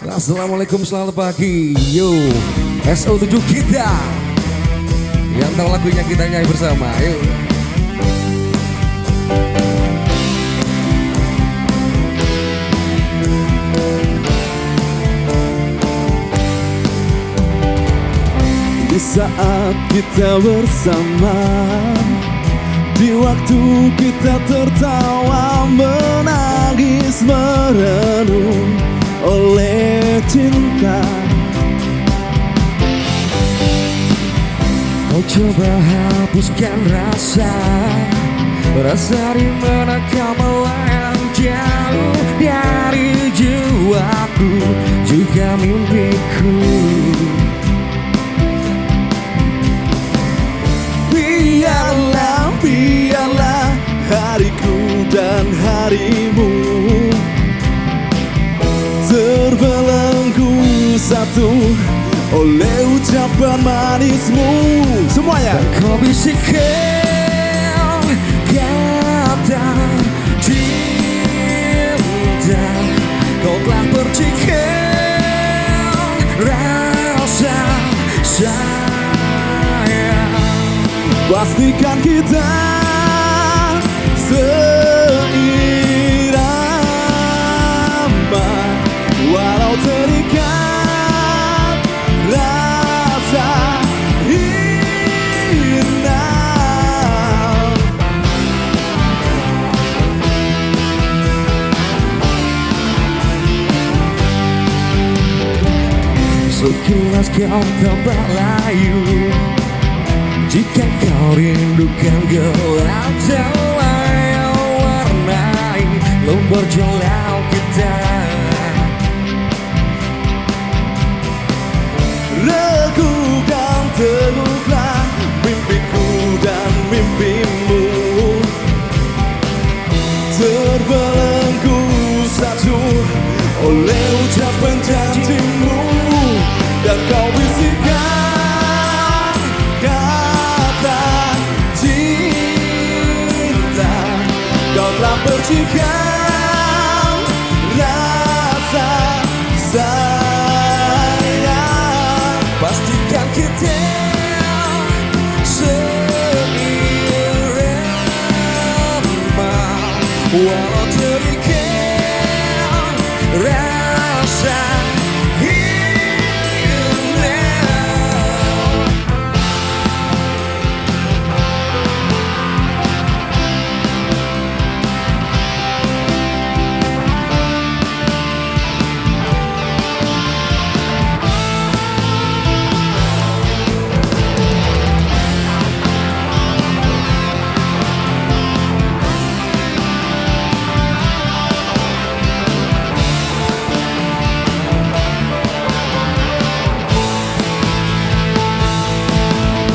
Assalamualaikum, selamat pagi. Yo, SO7 kita. Yang tahu lagunya kita nyanyi bersama. Yuk. Di saat kita bersama, di waktu kita tertawa, menangis, merenung oleh cinta. Kau coba hapuskan rasa di mana kau melayang jauh dari jiwaku, juga mimpiku. Biarlah, biarlah hariku dan harimu terbelenggu satu oleh ucapan manismu. Semuanya. Kau bisikkan kata cinta, kau telah percikan rasa sayang. Pastikan kita seirama, walau terikat rasa hina. Sekilas kau tampak layu, jika kau rindukan gelap yang warnai lembar jalan kita. Regukan teguhlah mimpiku dan mimpimu, terbelenggu satu oleh ucapan janjimu. Dan kau bisikkan kata cinta, kau telah percikan rasa sayang. Pastikan kita seirama, walau terikat rasa hina.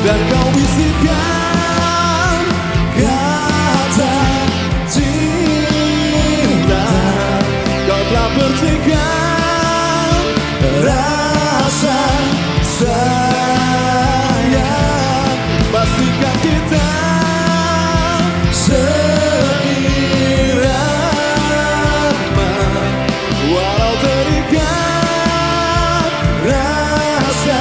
Dan kau bisikkan kata cinta, kau telah percikan rasa sayang. Pastikan kita seirama, walau terikat rasa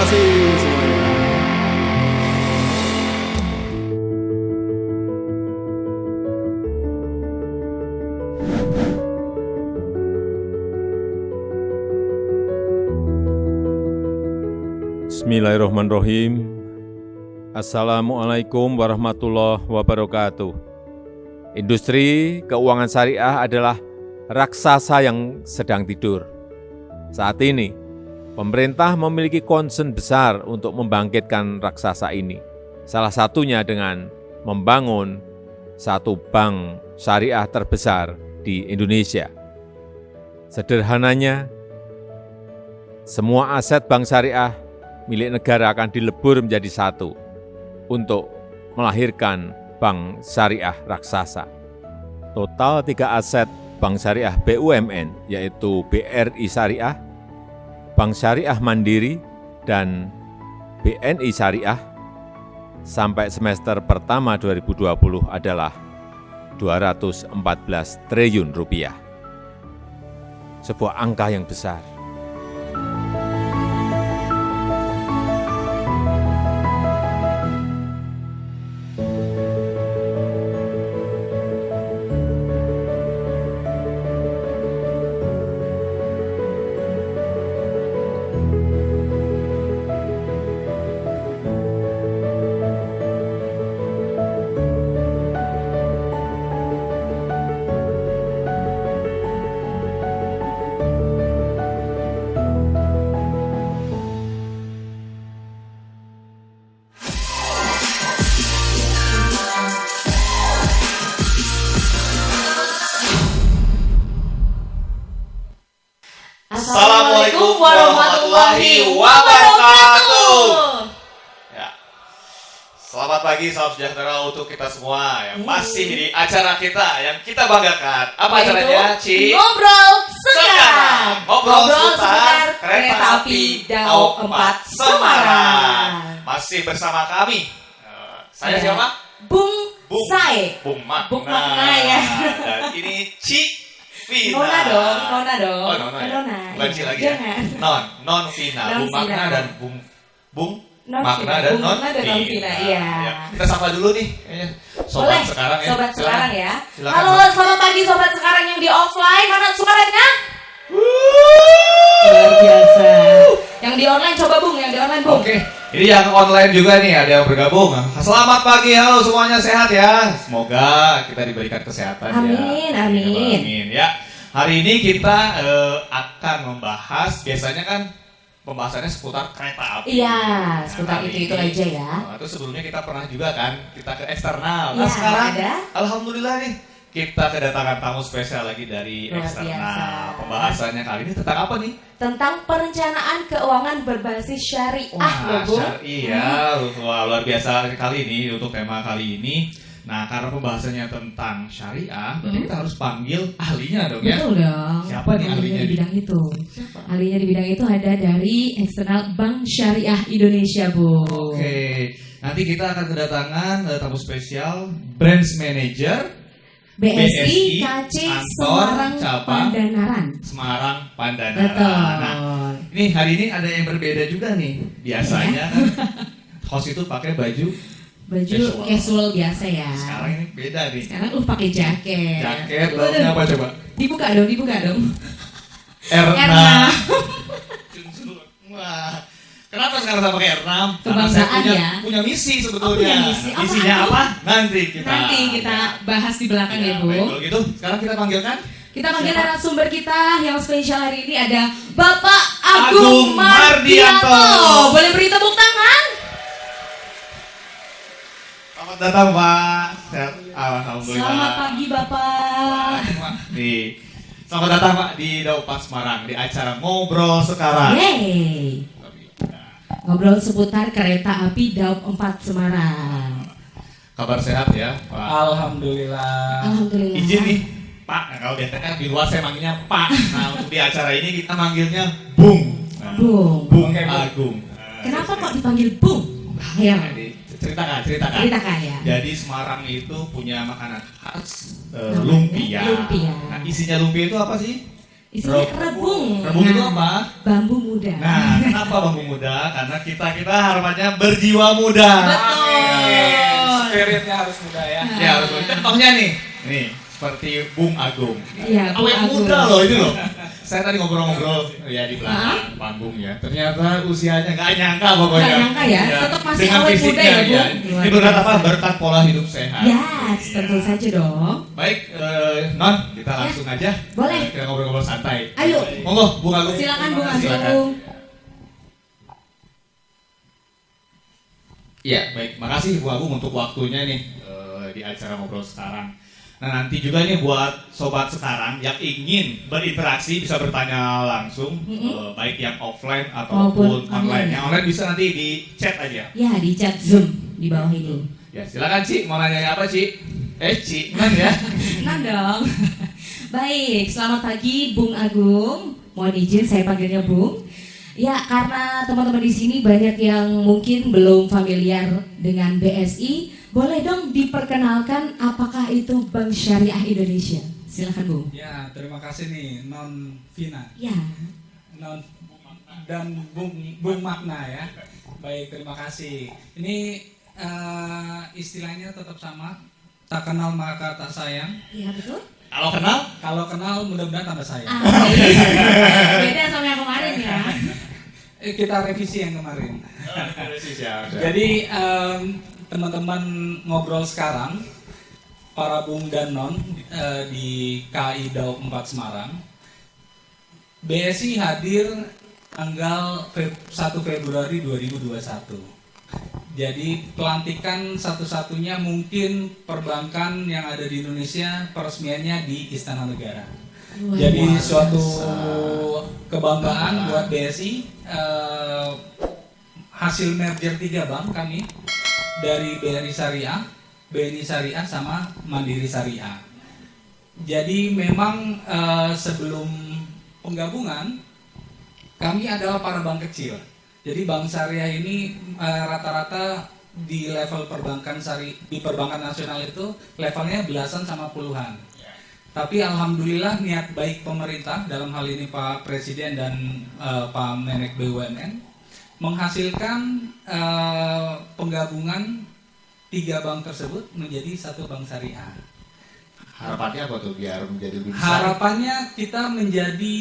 kasih semuanya. Bismillahirrahmanirrahim. Assalamualaikum warahmatullahi wabarakatuh. Industri keuangan syariah adalah raksasa yang sedang tidur. Saat ini, pemerintah memiliki concern besar untuk membangkitkan raksasa ini. Salah satunya dengan membangun satu bank syariah terbesar di Indonesia. Sederhananya, semua aset bank syariah milik negara akan dilebur menjadi satu untuk melahirkan bank syariah raksasa. Total 3 aset bank syariah BUMN yaitu BRI Syariah, Bank Syariah Mandiri, dan BNI Syariah sampai semester pertama 2020 adalah 214 triliun rupiah. Sebuah angka yang besar. Assalamualaikum warahmatullahi wabarakatuh. Ya. Selamat pagi, salam sejahtera untuk kita semua yang masih di acara kita yang kita banggakan. Apa acaranya, Ci? Ngobrol sekarang. Ngobrol seputar kereta api Daob 4 Semarang. Masih bersama kami. Saya siapa? Bung Sae. Bung Makna. Bung Makna ya. Dan ini Ci Vina. Nona dong. Oh, Nona ya. Nona. Bukan Ci lagi ya. Jangan. Non Vina. Non Bung Makna Vina. dan Bung Non Makna Vina. dan Bung Non Makna dan Non Vina, iya. Ya. Kita sapa dulu nih. Sobat Boleh. sekarang ya. Sobat Silakan. sekarang ya. Silakan. Halo, selamat pagi sobat sekarang yang di offline. Mana suaranya? Luar biasa. Yang di online coba Bung, yang di online Bung. Oke. Ini yang online juga nih, ada yang bergabung. Selamat pagi, halo semuanya, sehat ya. Semoga kita diberikan kesehatan Amin, ya. amin. Amin ya. Hari ini kita akan membahas, biasanya kan pembahasannya seputar kereta api. Iya, Nah, seputar hari itu ini, aja ya. Terus sebelumnya kita pernah juga kan, kita ke eksternal. Iya, Nah sekarang, ada. alhamdulillah nih, kita kedatangan tamu spesial lagi dari Luar eksternal. biasa. Pembahasannya kali ini tentang apa nih? Tentang perencanaan keuangan berbasis syariah loh Bung. syar'i ya. Wah, luar biasa kali ini untuk tema kali ini. Nah, karena pembahasannya tentang syariah, berarti kita harus panggil ahlinya dong ya. Betul dong. Siapa nih ahlinya di bidang itu? Ahlinya di bidang itu ada dari eksternal Bank Syariah Indonesia, Bu. Oke, nanti kita akan kedatangan tamu spesial, branch manager BSI KC Kantor Semarang Cabang Pandanaran. Semarang Pandanaran. Betul. Nah, ini hari ini ada yang berbeda juga nih. Biasanya kan host itu pakai baju Casual biasa ya. Sekarang ini beda nih. Sekarang lu pakai jaket. Jaket, dalamnya apa coba? Dibuka dong. Erna. Wah. Kenapa sekarang sama pakai R6? Karena saya Kebanggaan punya, ya. punya misi sebetulnya. Oh, punya misi. Apa Misinya itu? apa? Nanti kita bahas di belakang ya, Bu. baik, kalau gitu, sekarang kita panggilkan Kita panggil narasumber kita yang spesial hari ini ada Bapak Agung Agung Mardianto. Mardianto. Boleh beri tepuk tangan? Selamat datang Pak. Sehat. Alhamdulillah. Selamat pagi Bapak. Nih, selamat datang Pak di Daob 4 Semarang di acara Ngobrol Sekarang. Yeay. Ngobrol seputar kereta api Daob 4 Semarang. Kabar sehat ya Pak. Alhamdulillah. Alhamdulillah. Izin nih Pak, nah, kalau biasanya kan di luar saya manggilnya Pak. Nah untuk di acara ini kita manggilnya Bung. Nah, Bung. Bung Oke, Bung. Agung. Kenapa kok dipanggil Bung? Ayo. Jadi, ceritakan. Ceritakan ya. Jadi Semarang itu punya makanan khas Namanya lumpia. lumpia. Nah isinya lumpia itu apa sih? Isinya rebung. Rebung itu Nah, apa? Bambu muda. Nah, kenapa bambu muda? Karena kita harapannya berjiwa muda. Betul. Spiritnya harus muda ya. Ya, harus contohnya nih seperti Bung Agung. Iya, Bung Awet Agung. muda loh itu loh. saya tadi ngobrol-ngobrol ya di belakang panggung ya. Ternyata usianya nggak nyangka pokoknya. Nggak nyangka ya, tetap masih dengan awet muda fisiknya ya, Bu. ya. Luar Ini berkat biasa. apa? Berkat pola hidup sehat. Ya, tentu saja dong. Baik, Non, kita langsung aja. Boleh. Kita ngobrol-ngobrol santai. Ayo. Monggo, Bung Agung. Silakan Bung Silakan. Agung. Iya, baik. Makasih Bu Agung untuk waktunya nih di acara ngobrol sekarang. Nah, nanti juga nih buat sobat sekarang yang ingin berinteraksi bisa bertanya langsung, baik yang offline ataupun Maupun online. online. Yang online bisa nanti di chat aja. Ya, di chat Zoom di bawah ini. Ya, silakan Ci, mau nanya apa Ci? Ci, kan ya? Nah dong. Baik, selamat pagi Bung Agung. Mohon izin saya panggilnya Bung. Ya, karena teman-teman di sini banyak yang mungkin belum familiar dengan BSI, boleh dong diperkenalkan apakah itu Bank Syariah Indonesia? Silakan Bung. Ya, terima kasih nih Non Vina, Ya. Non dan Bung Makna ya. Baik, terima kasih. Ini istilahnya tetap sama. Tak kenal maka tak sayang. Iya betul. Kalau kenal? Kalau kenal mudah-mudahan tambah sayang. Beda sama yang kemarin ya. Kita revisi yang kemarin. Siap. Jadi teman-teman ngobrol sekarang, para Bung dan Non di KI Daop 4 Semarang, BSI hadir tanggal 1 Februari 2021. Jadi pelantikan satu-satunya mungkin perbankan yang ada di Indonesia peresmiannya di Istana Negara. Jadi suatu kebanggaan buat BSI. Hasil merger 3 bank kami dari BRI Syariah, BNI Syariah sama Mandiri Syariah. Jadi memang sebelum penggabungan kami adalah para bank kecil. Jadi bank syariah ini rata-rata di level perbankan di perbankan nasional itu levelnya belasan sama puluhan. Tapi alhamdulillah niat baik pemerintah dalam hal ini Pak Presiden dan Pak Menek BUMN menghasilkan penggabungan 3 bank tersebut menjadi 1 bank syariah. Harapannya apa tuh biar menjadi lebih besar? Harapannya kita menjadi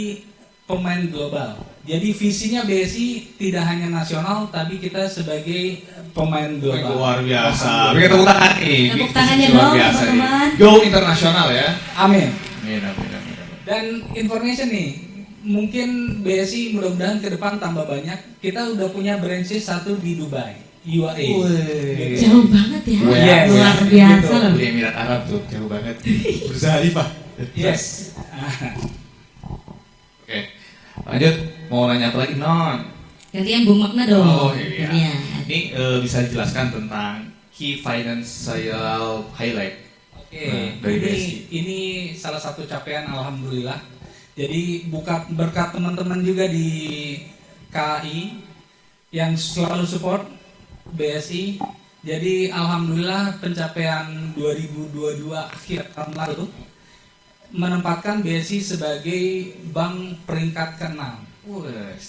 pemain global. Jadi visinya BSI tidak hanya nasional, tapi kita sebagai pemain global. Luar biasa. Beri tepuk tangan nih. Tepuk tangannya Luar dong, biasa nih. teman-teman. Go internasional ya. Amin. Amin, amin, amin. Dan information nih, mungkin BSI mudah-mudahan ke depan tambah banyak. Kita udah punya branches 1 di Dubai, UAE. Gitu. Jauh banget ya. Yes. Luar biasa loh. Di Emirat Arab tuh jauh banget. Berzalifah. Yes. Oke. Lanjut, mau nanya apa lagi Non? Gantian Bung Makna dong. Oh iya. Iya. Ini bisa dijelaskan tentang key financial highlight. Oke, dari BSI. ini salah satu capaian alhamdulillah. Jadi berkat teman-teman juga di KAI yang selalu support BSI. Jadi alhamdulillah pencapaian 2022 akhir tahun lalu menempatkan BSI sebagai bank peringkat ke-6.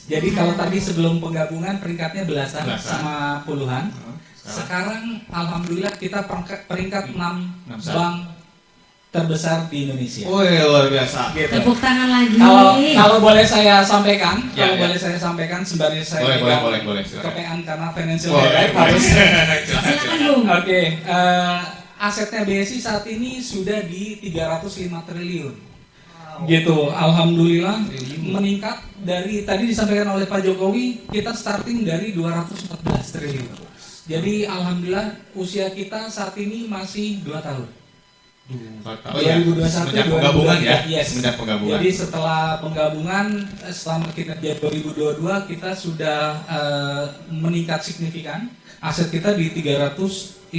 Jadi kalau tadi sebelum penggabungan peringkatnya belasan sama puluhan. Sekarang alhamdulillah kita peringkat 6 bank terbesar di Indonesia. Luar biasa. Gitu. Tepuk tangan lagi. Kalau boleh saya sampaikan, Ya, kalau ya. boleh saya sampaikan sembari saya Boleh, silakan. kepean karena financial Boleh, highlight boleh. harus. Silakan Bung. Oke, asetnya BSI saat ini sudah di 305 triliun. Gitu, alhamdulillah meningkat dari tadi disampaikan oleh Pak Jokowi, kita starting dari 214 triliun. Jadi alhamdulillah usia kita saat ini masih 2 tahun. Oh ya, 2021, semenjak penggabungan ya? Yes. Semenjak penggabungan. Jadi setelah penggabungan selama kinerja 2022 kita sudah meningkat signifikan. Aset kita di 305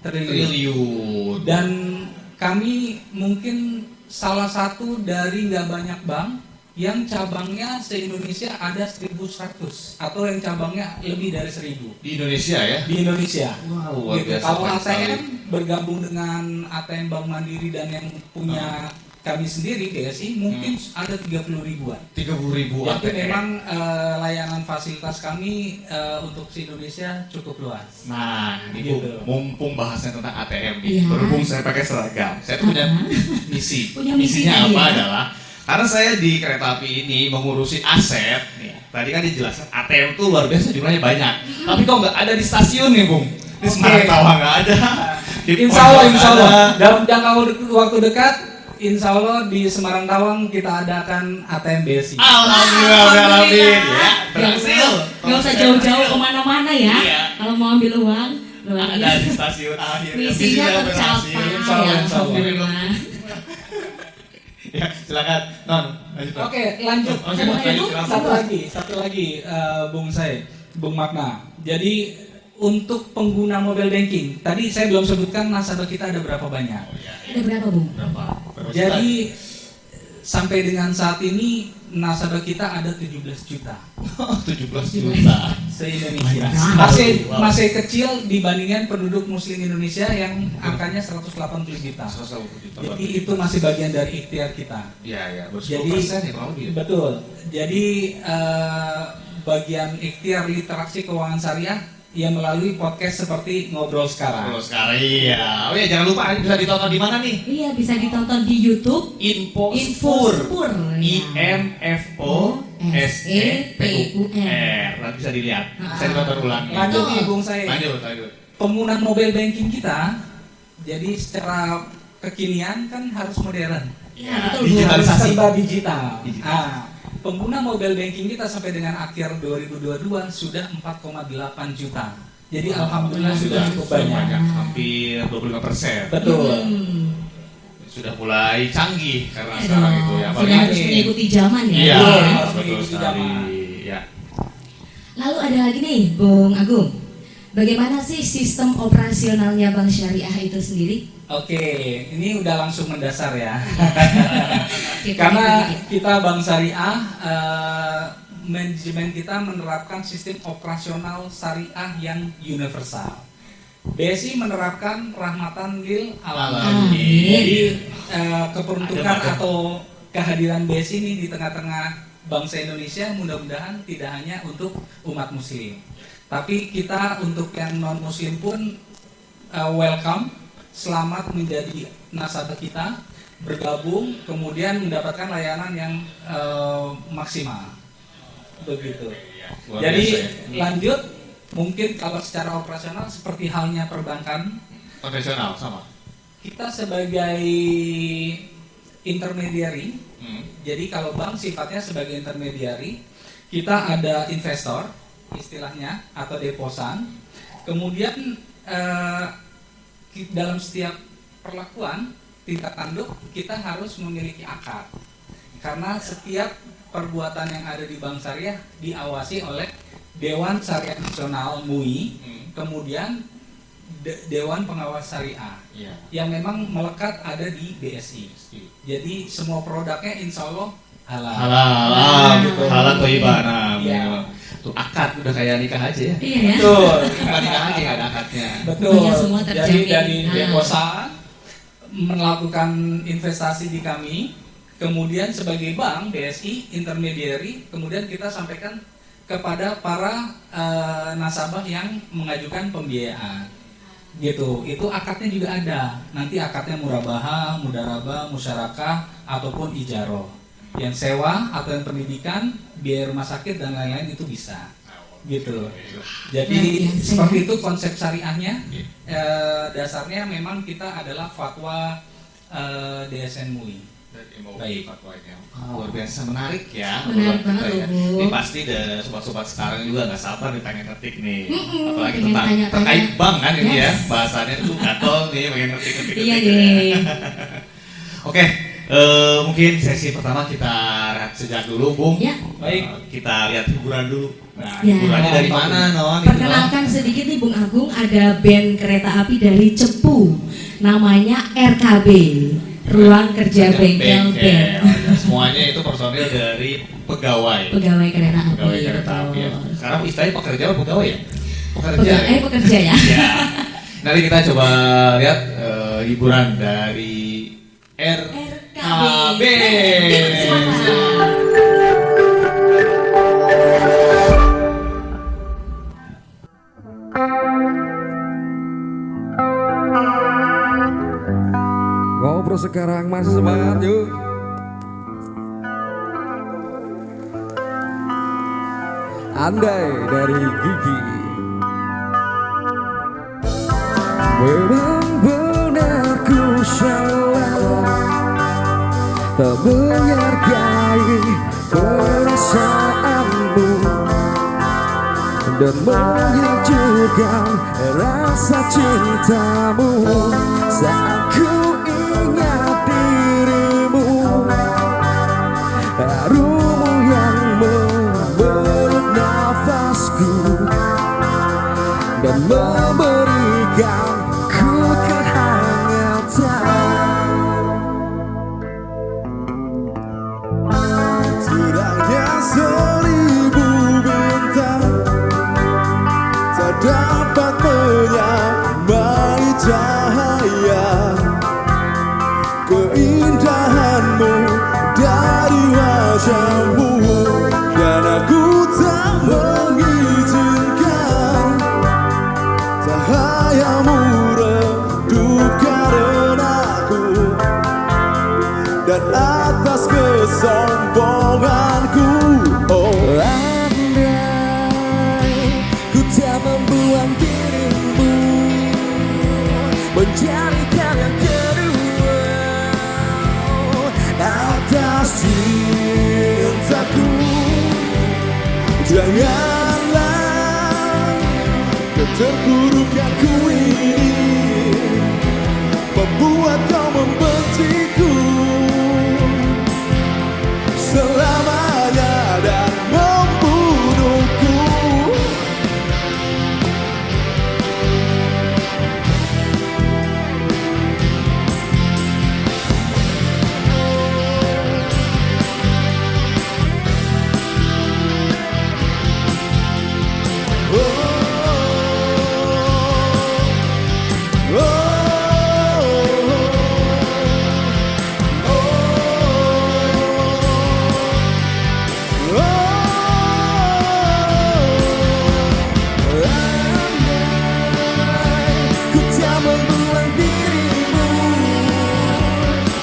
triliun. Dan kami mungkin salah satu dari nggak banyak bank yang cabangnya se-Indonesia ada 1.100 atau yang cabangnya lebih dari 1.000 Di Indonesia ya? di Indonesia. Wow, luar Gitu. biasa. Kalau banyak sekali. ATM bergabung dengan ATM Bank Mandiri dan yang punya kami sendiri BSI mungkin ada 30 ribuan. 30.000 Jadi ATM. memang layanan fasilitas kami untuk se-Indonesia cukup luas. Nah, ini Gitu. mumpung bahasnya tentang ATM nih, Iya. berhubung saya pakai seragam, saya tuh punya misi. Punya misi Misinya tadi apa ya? adalah Karena saya di kereta api ini mengurusi aset, nih, tadi kan dijelaskan ATM itu luar biasa jumlahnya banyak. Tapi kok nggak ada di stasiun nih, Bung? Di Semarang Tawang nggak ada. Di Insya Allah, insya Allah. Dalam jangka waktu dekat, insya Allah di Semarang Tawang kita adakan ATM BSI. Alhamdulillah, alhamdulillah. Ya, berhasil. Nggak usah jauh-jauh kemana-mana ya. Iya. Kalau mau ambil uang, luar Ada biasa. di stasiun akhirnya. Misinya Bisa tercapai. berhasil. Insya Allah, Ya, insya Allah. alhamdulillah. Ya, silakan. Non, lanjut. Non. Oke, lanjut. Oh, lanjut. Satu lagi, Bung Bung Magna. Jadi untuk pengguna mobile banking, tadi saya belum sebutkan nasabah kita ada berapa banyak. Ada berapa, Bung? Berapa? Jadi sampai dengan saat ini nasabah kita ada 17 juta 17 juta. se-Indonesia. Wow. Masih kecil dibandingkan penduduk muslim Indonesia yang angkanya 180 juta. 180 juta. Jadi itu masih bagian dari ikhtiar kita. Iya, ya, Jadi 10% ya kurang lebih. betul. Jadi bagian ikhtiar literasi keuangan syariah yang melalui podcast seperti Ngobrol Sekarang. Kalau sekarang iya. Oh ya, jangan lupa bisa ditonton di mana nih? Iya, bisa ditonton di YouTube. Info Info Spur. Spur. IMFOSEPUR. Nanti bisa dilihat. Bisa ditonton ulang. Lanjut nih Bung Said. Lanjut. Penggunaan mobile banking kita jadi secara kekinian kan harus modern. Iya, betul, Bung. digitalisasi. Serba digital. Digital. Nah, pengguna mobile banking kita sampai dengan akhir 2022 sudah 4,8 juta. Jadi alhamdulillah sudah cukup banyak. Hampir 25%. Betul. Sudah mulai canggih karena Iya sekarang dong. itu ya. Sudah harus mengikuti zaman ya. Iya, Betul. betul Mengikuti sekali. zaman. Ya. Lalu ada lagi nih, Bung Agung. Bagaimana sih sistem operasionalnya Bank Syariah itu sendiri? Oke, ini udah langsung mendasar ya. Oke, Karena dikit. kita Bank Syariah, manajemen kita menerapkan sistem operasional syariah yang universal. BSI menerapkan rahmatan lil alamin. Amin. Jadi keperuntukan Ada. atau kehadiran BSI ini di tengah-tengah bangsa Indonesia mudah-mudahan tidak hanya untuk umat muslim, tapi kita untuk yang non muslim pun welcome, selamat menjadi nasabah kita, bergabung kemudian mendapatkan layanan yang maksimal. Begitu. Luar Jadi biasa ya. lanjut, mungkin kalau secara operasional seperti halnya perbankan, Konvensional sama. kita sebagai intermediary. Jadi kalau bank sifatnya sebagai intermediary, kita ada investor istilahnya atau deposan. Kemudian dalam setiap perlakuan tingkat tanduk kita harus memiliki akad. Karena setiap perbuatan yang ada di Bank Syariah diawasi oleh Dewan Syariah Nasional MUI, kemudian Dewan Pengawas Syariah Iya. yang memang melekat ada di BSI. Jadi semua produknya insya Allah halal. Halal, Gitu. halal thayyibah. Nah, Iya. tuh akad udah kayak nikah aja ya. Iya ya. Betul. Bukan nikah aja nggak ada akadnya. Betul. Iya, semua Jadi terjamin. dari Nah. deposan melakukan investasi di kami, kemudian sebagai bank BSI intermediary, kemudian kita sampaikan kepada para nasabah yang mengajukan pembiayaan. Gitu. Itu akadnya juga ada. Nanti akadnya murabahah, mudarabah, musyarakah ataupun ijaroh. Yang sewa atau yang pendidikan, biaya rumah sakit dan lain-lain itu bisa. Gitu. Jadi Luar biasa, seperti ya. itu konsep syariahnya. Dasarnya memang kita adalah fatwa DSN MUI. Baik. Luar biasa menarik ya. Menarik obrolan banget kita loh, Bu. Ini pasti deh sobat-sobat sekarang juga nggak sabar nih pengen ngetik nih. Apalagi pengen tentang tanya-tanya. terkait bank kan ini ya. Yes. Bahasannya tuh gatel nih pengen ngetik. Iya deh. Oke, mungkin sesi pertama kita rehat sejak dulu, Bung. Ya. Baik. Kita lihat hiburan dulu. Nah, Ya. hiburannya dari mana, Non? Itu, Non? Perkenalkan sedikit nih Bung Agung, ada band kereta api dari Cepu, namanya RKB, Ruang Kerja Bengkel Band. Ya, semuanya itu personil dari pegawai. Pegawai kereta api. Pegawai kereta api. Ya. betul. Sekarang istilahnya pekerja apa pegawai ya? Pekerja ya. Ya. Nanti kita coba lihat hiburan dari RKB. Ngobrol sekarang masih semangat yuk. Andai dari Gigi. Memang benar ku salah, tak menghargai perasaanmu dan menghijaukan rasa cintamu. Saat ku ingat dirimu, harummu yang memeluk nafasku dan memberikan ku kehangatan. Terangnya seribu bintang tak dapat menyamai cahaya keindahanmu dari wajahmu, dan aku tak mengizinkan cahayamu redup karenaku dan atas kesombonganku. Oh, Andai ku tak membuang dirimu menjadikan yang kedua atas cintaku, janganlah keterpurukanku ini membuat kau membenciku selamanya dan membunuhku. ku tak membuang dirimu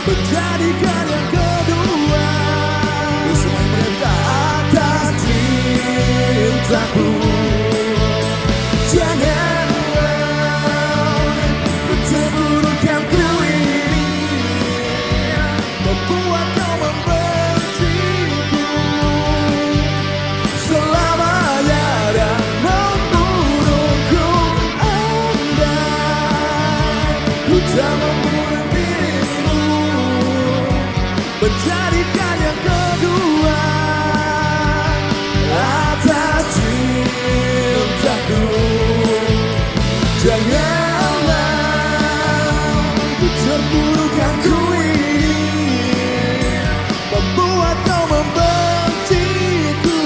Menjadikan yang kedua atas cintaku, janganlah ku terburukkan ku ini membuat kau membenciku selamanya dan membunuhku. Andai ku tak membunuh dirimu menjadikan yang kedua atas cintaku, janganlah ku terburukkan ku ini membuat kau membenciku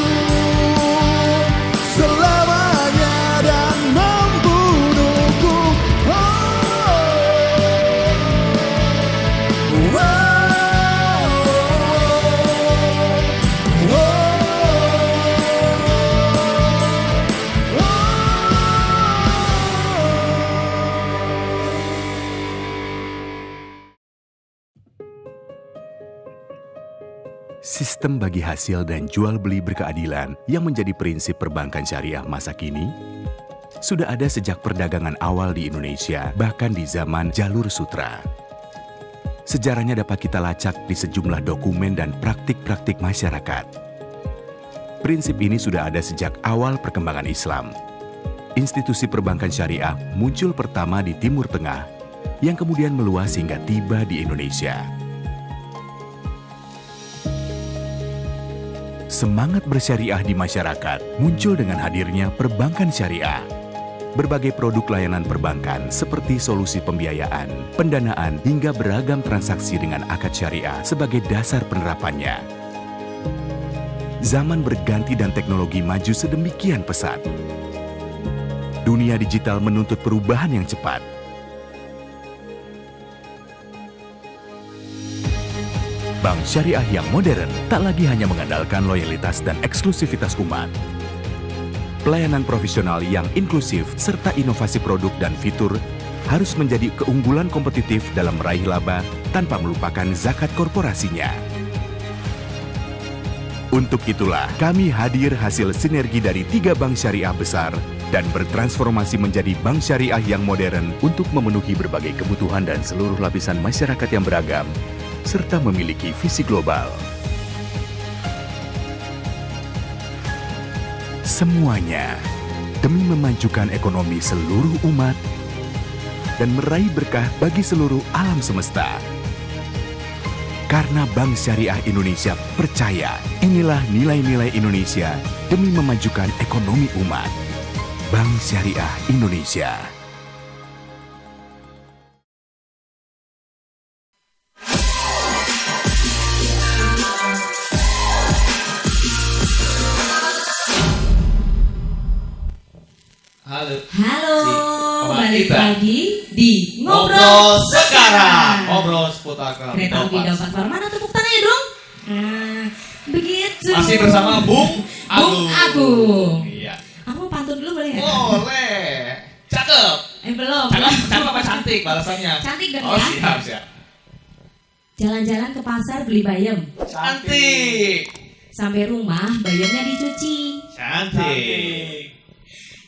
selamanya dan membunuhku. Sistem bagi hasil dan jual beli berkeadilan yang menjadi prinsip perbankan syariah masa kini sudah ada sejak perdagangan awal di Indonesia, bahkan di zaman Jalur Sutra. Sejarahnya dapat kita lacak di sejumlah dokumen dan praktik-praktik masyarakat. Prinsip ini sudah ada sejak awal perkembangan Islam. Institusi perbankan syariah muncul pertama di Timur Tengah, yang kemudian meluas hingga tiba di Indonesia. Semangat bersyariah di masyarakat muncul dengan hadirnya perbankan syariah. Berbagai produk layanan perbankan seperti solusi pembiayaan, pendanaan, hingga beragam transaksi dengan akad syariah sebagai dasar penerapannya. Zaman berganti dan teknologi maju sedemikian pesat. Dunia digital menuntut perubahan yang cepat. Bank syariah yang modern tak lagi hanya mengandalkan loyalitas dan eksklusivitas umat. Pelayanan profesional yang inklusif serta inovasi produk dan fitur harus menjadi keunggulan kompetitif dalam meraih laba tanpa melupakan zakat korporasinya. Untuk itulah kami hadir hasil sinergi dari 3 bank syariah besar dan bertransformasi menjadi bank syariah yang modern untuk memenuhi berbagai kebutuhan dan seluruh lapisan masyarakat yang beragam, serta memiliki visi global. Semuanya demi memajukan ekonomi seluruh umat dan meraih berkah bagi seluruh alam semesta. Karena Bank Syariah Indonesia percaya inilah nilai-nilai Indonesia demi memajukan ekonomi umat. Bank Syariah Indonesia. Halo. Halo, Sama balik kita. lagi di Ngobrol sekarang. Ngobrol seputar Kereta api dapat suara. Mana tepuk tangannya dong? Nah, begitu. Masih bersama Bung Bung Agung. Iya. Aku mau pantun dulu boleh nggak? Boleh. Cakep. Belum. Cakep apa cantik balasannya? Cantik dong Oh, ya. siap. Jalan-jalan ke pasar beli bayam. Cantik. Sampai rumah bayamnya dicuci. Cantik.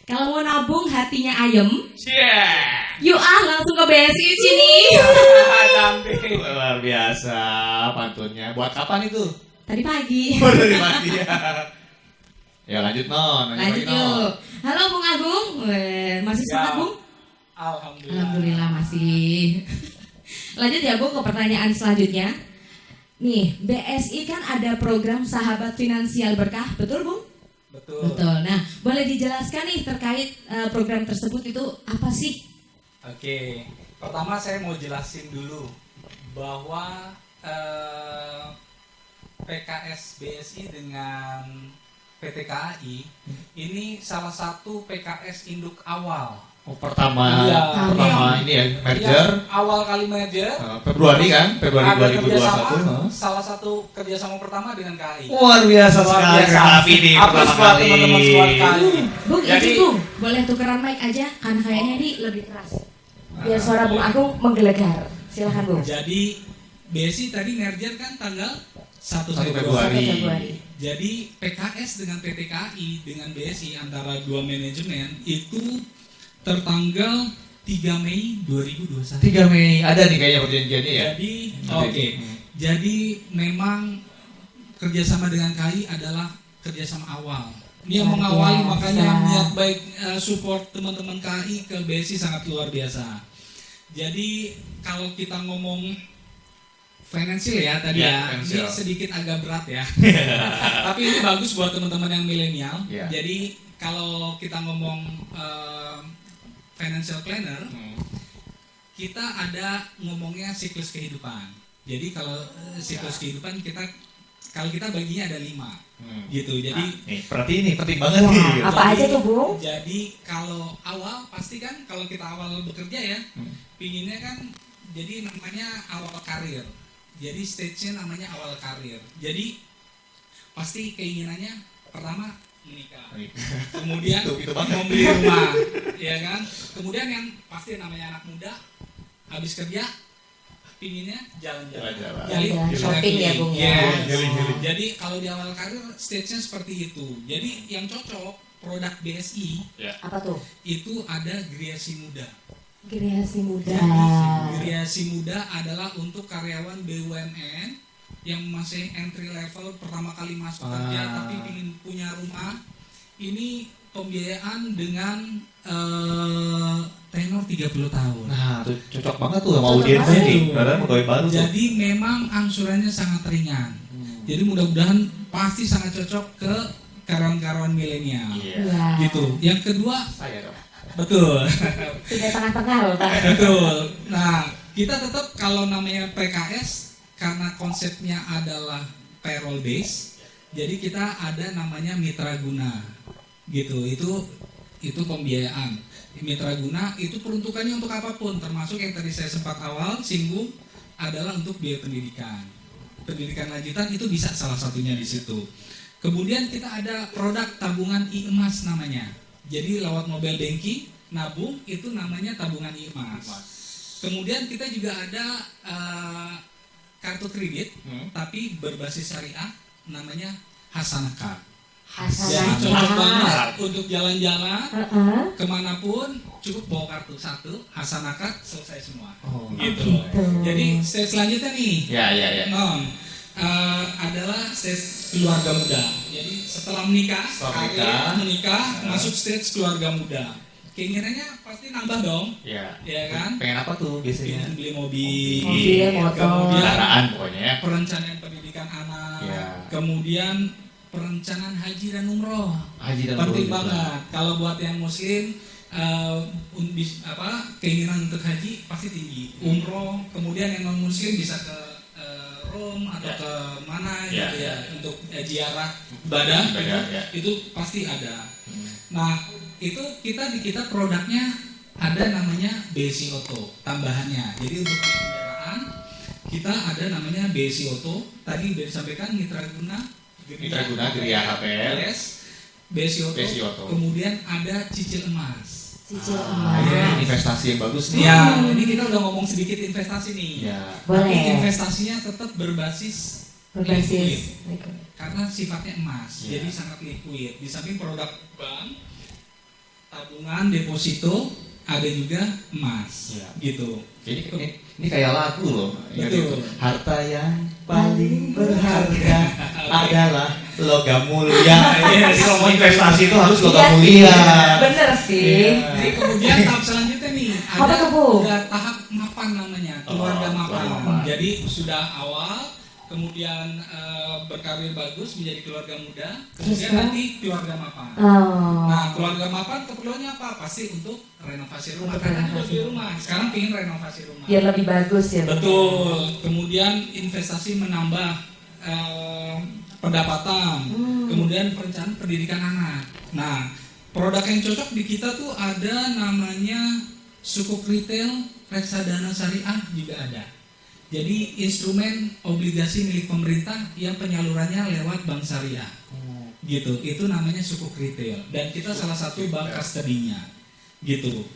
Kalau mau nabung hatinya ayem, Siap. yuk langsung ke BSI sini. Cantik. Luar biasa pantunnya. Buat kapan itu? Tadi pagi. Dari pagi ya. Ya lanjut non. Lanjut yuk. Halo Bung Agung, masih semangat Bung? Alhamdulillah. Alhamdulillah masih. Lanjut ya Bung ke pertanyaan selanjutnya. Nih, BSI kan ada program Sahabat Finansial Berkah, betul Bung? Betul. Betul. Nah, boleh dijelaskan nih terkait program tersebut itu apa sih? Oke, pertama saya mau jelasin dulu bahwa PKS BSI dengan PT KAI ini salah satu PKS induk awal. Oh, pertama Iya. ini ya merger. Yang awal kali merger. Februari kan? Februari Ada kerjasama, 2021. salah satu kerjasama pertama dengan KAI. Luar biasa sekali tapi ini Aplaus pertama buat kali. teman-teman semua di KAI. Bung, Jadi- izin Bung, boleh tukeran mic aja karena kayaknya ini lebih keras. Biar suara Bung Agung menggelegar. Silakan Bung. Jadi BSI tadi merger kan tanggal 1 1 Februari. Februari. Jadi PKS dengan PT KAI dengan BSI antara dua manajemen itu tertanggal 3 Mei 2021. 3 Mei ada nih kayaknya perjanjiannya ya. Jadi oke. Jadi memang kerjasama dengan KAI adalah kerjasama awal. Ini yang Luar mengawali, biasa. makanya niat baik support teman-teman KAI ke BSI sangat luar biasa. Jadi kalau kita ngomong finansial ya tadi Ya, ya, ini finansial. sedikit agak berat ya. Tapi ini bagus buat teman-teman yang milenial. Ya. Jadi kalau kita ngomong financial planner, kita ada ngomongnya siklus kehidupan. Jadi kalau siklus kehidupan kalau kita baginya ada 5 gitu. Jadi Nih, berarti ini penting banget Wah, nih. apa aja tuh Bung? jadi kalau awal pasti kan kalau kita awal bekerja ya, pinginnya kan jadi namanya awal karir. Jadi stage-nya namanya awal karir. Jadi pasti keinginannya pertama menikah. Kemudian Itu banget. membeli rumah, ya kan? Kemudian yang pasti namanya anak muda habis kerja pinginnya jalan-jalan. Jalan-jalan. Jalan-jalan shopping ya, Bung, ya. Yes. Jalan-jalan. Jadi kalau di awal karir stage-nya seperti itu. Jadi yang cocok produk BSI Apa tuh? itu ada Griasi Muda. Kreasi muda. Griasi Muda adalah untuk karyawan BUMN yang masih entry level pertama kali masuk kerja tapi ingin punya rumah. Ini pembiayaan dengan tenor 30 tahun. Nah, tuh cocok banget tuh sama Cocok audiensnya banget. nih. Padahal pegawai baru tuh. Jadi memang angsurannya sangat ringan. Jadi mudah-mudahan pasti sangat cocok ke karyawan-karyawan milenial. Iya. Ya. Gitu. Yang kedua, Saya dong. betul. Sudah tengah-tengah loh Pak. Betul. Nah, kita tetap kalau namanya PKS karena konsepnya adalah payroll base, jadi kita ada namanya mitra guna. Gitu. Itu pembiayaan. Mitra guna itu peruntukannya untuk apapun, termasuk yang tadi saya sempat awal singgung adalah untuk biaya pendidikan. Pendidikan lanjutan itu bisa salah satunya di situ. Kemudian kita ada produk tabungan e-emas namanya. Jadi lewat mobile banking, nabung itu namanya tabungan e-emas. Kemudian kita juga ada kartu kredit, tapi berbasis syariah, namanya Hasanakart. Hasanakart. Jadi cocok banget untuk jalan-jalan Heeh. kemanapun, cukup bawa kartu satu, Hasanakart, selesai semua. Oh, Gitu. Jadi stage selanjutnya nih, Ya. adalah stage keluarga muda. Jadi setelah menikah, masuk stage keluarga muda. Keinginannya pasti nambah dong, Ya. ya kan? Pengen apa tuh biasanya? Pengen beli mobil, Mobil, motor. kemudian Kendaraan pokoknya. perencanaan pendidikan anak, Ya. kemudian perencanaan haji dan umroh. Haji dan Penting umroh juga. banget. Kalau buat yang muslim, keinginan untuk haji pasti tinggi. Umroh, kemudian yang non muslim bisa ke Rome atau Ya. ke mana Ya, gitu ya. untuk ziarah ibadah gitu, Ya. itu pasti ada. Nah, itu kita produknya ada namanya BSI Auto tambahannya. Jadi untuk kendaraan kita ada namanya BSI Auto. Tadi sudah disampaikan Mitra Guna Geria HPL. Yes. BSI Auto. Kemudian ada cicil emas. Cicil Ini emas. investasi yang bagus nih. Ya, ini kita udah ngomong sedikit investasi nih. Ya. Tapi Boleh. investasinya tetap berbasis liquid, Berbasis. karena sifatnya emas, Ya. jadi sangat liquid. Di samping produk bank, tabungan, deposito, ada juga emas, Ya. gitu. Jadi ini kayak lagu loh. Ingat Betul. itu. Harta yang paling berharga adalah logam mulia. Jadi kalau mau investasi itu harus logam Iya sih, mulia. bener sih. Jadi kemudian tahap selanjutnya nih Apa tuh, Bu? ada tahap mapan namanya, keluarga Oh, mapan. keluarga mapan. Jadi sudah awal, kemudian berkarir bagus menjadi keluarga muda, kemudian Terus, nanti keluarga mapan. Oh. Nah, keluarga mapan keperluannya apa? Pasti untuk renovasi rumah. Untuk Karena renovasi. udah beli rumah, sekarang ingin renovasi rumah. Biar lebih bagus ya. Bu? Betul. Kemudian investasi menambah pendapatan. Kemudian perencanaan pendidikan anak. Nah, produk yang cocok di kita tuh ada namanya sukuk retail, reksadana syariah juga ada. Jadi instrumen obligasi milik pemerintah yang penyalurannya lewat bank syariah. Gitu. Itu namanya sukuk retail dan kita salah satu bank custody-nya. Gitu.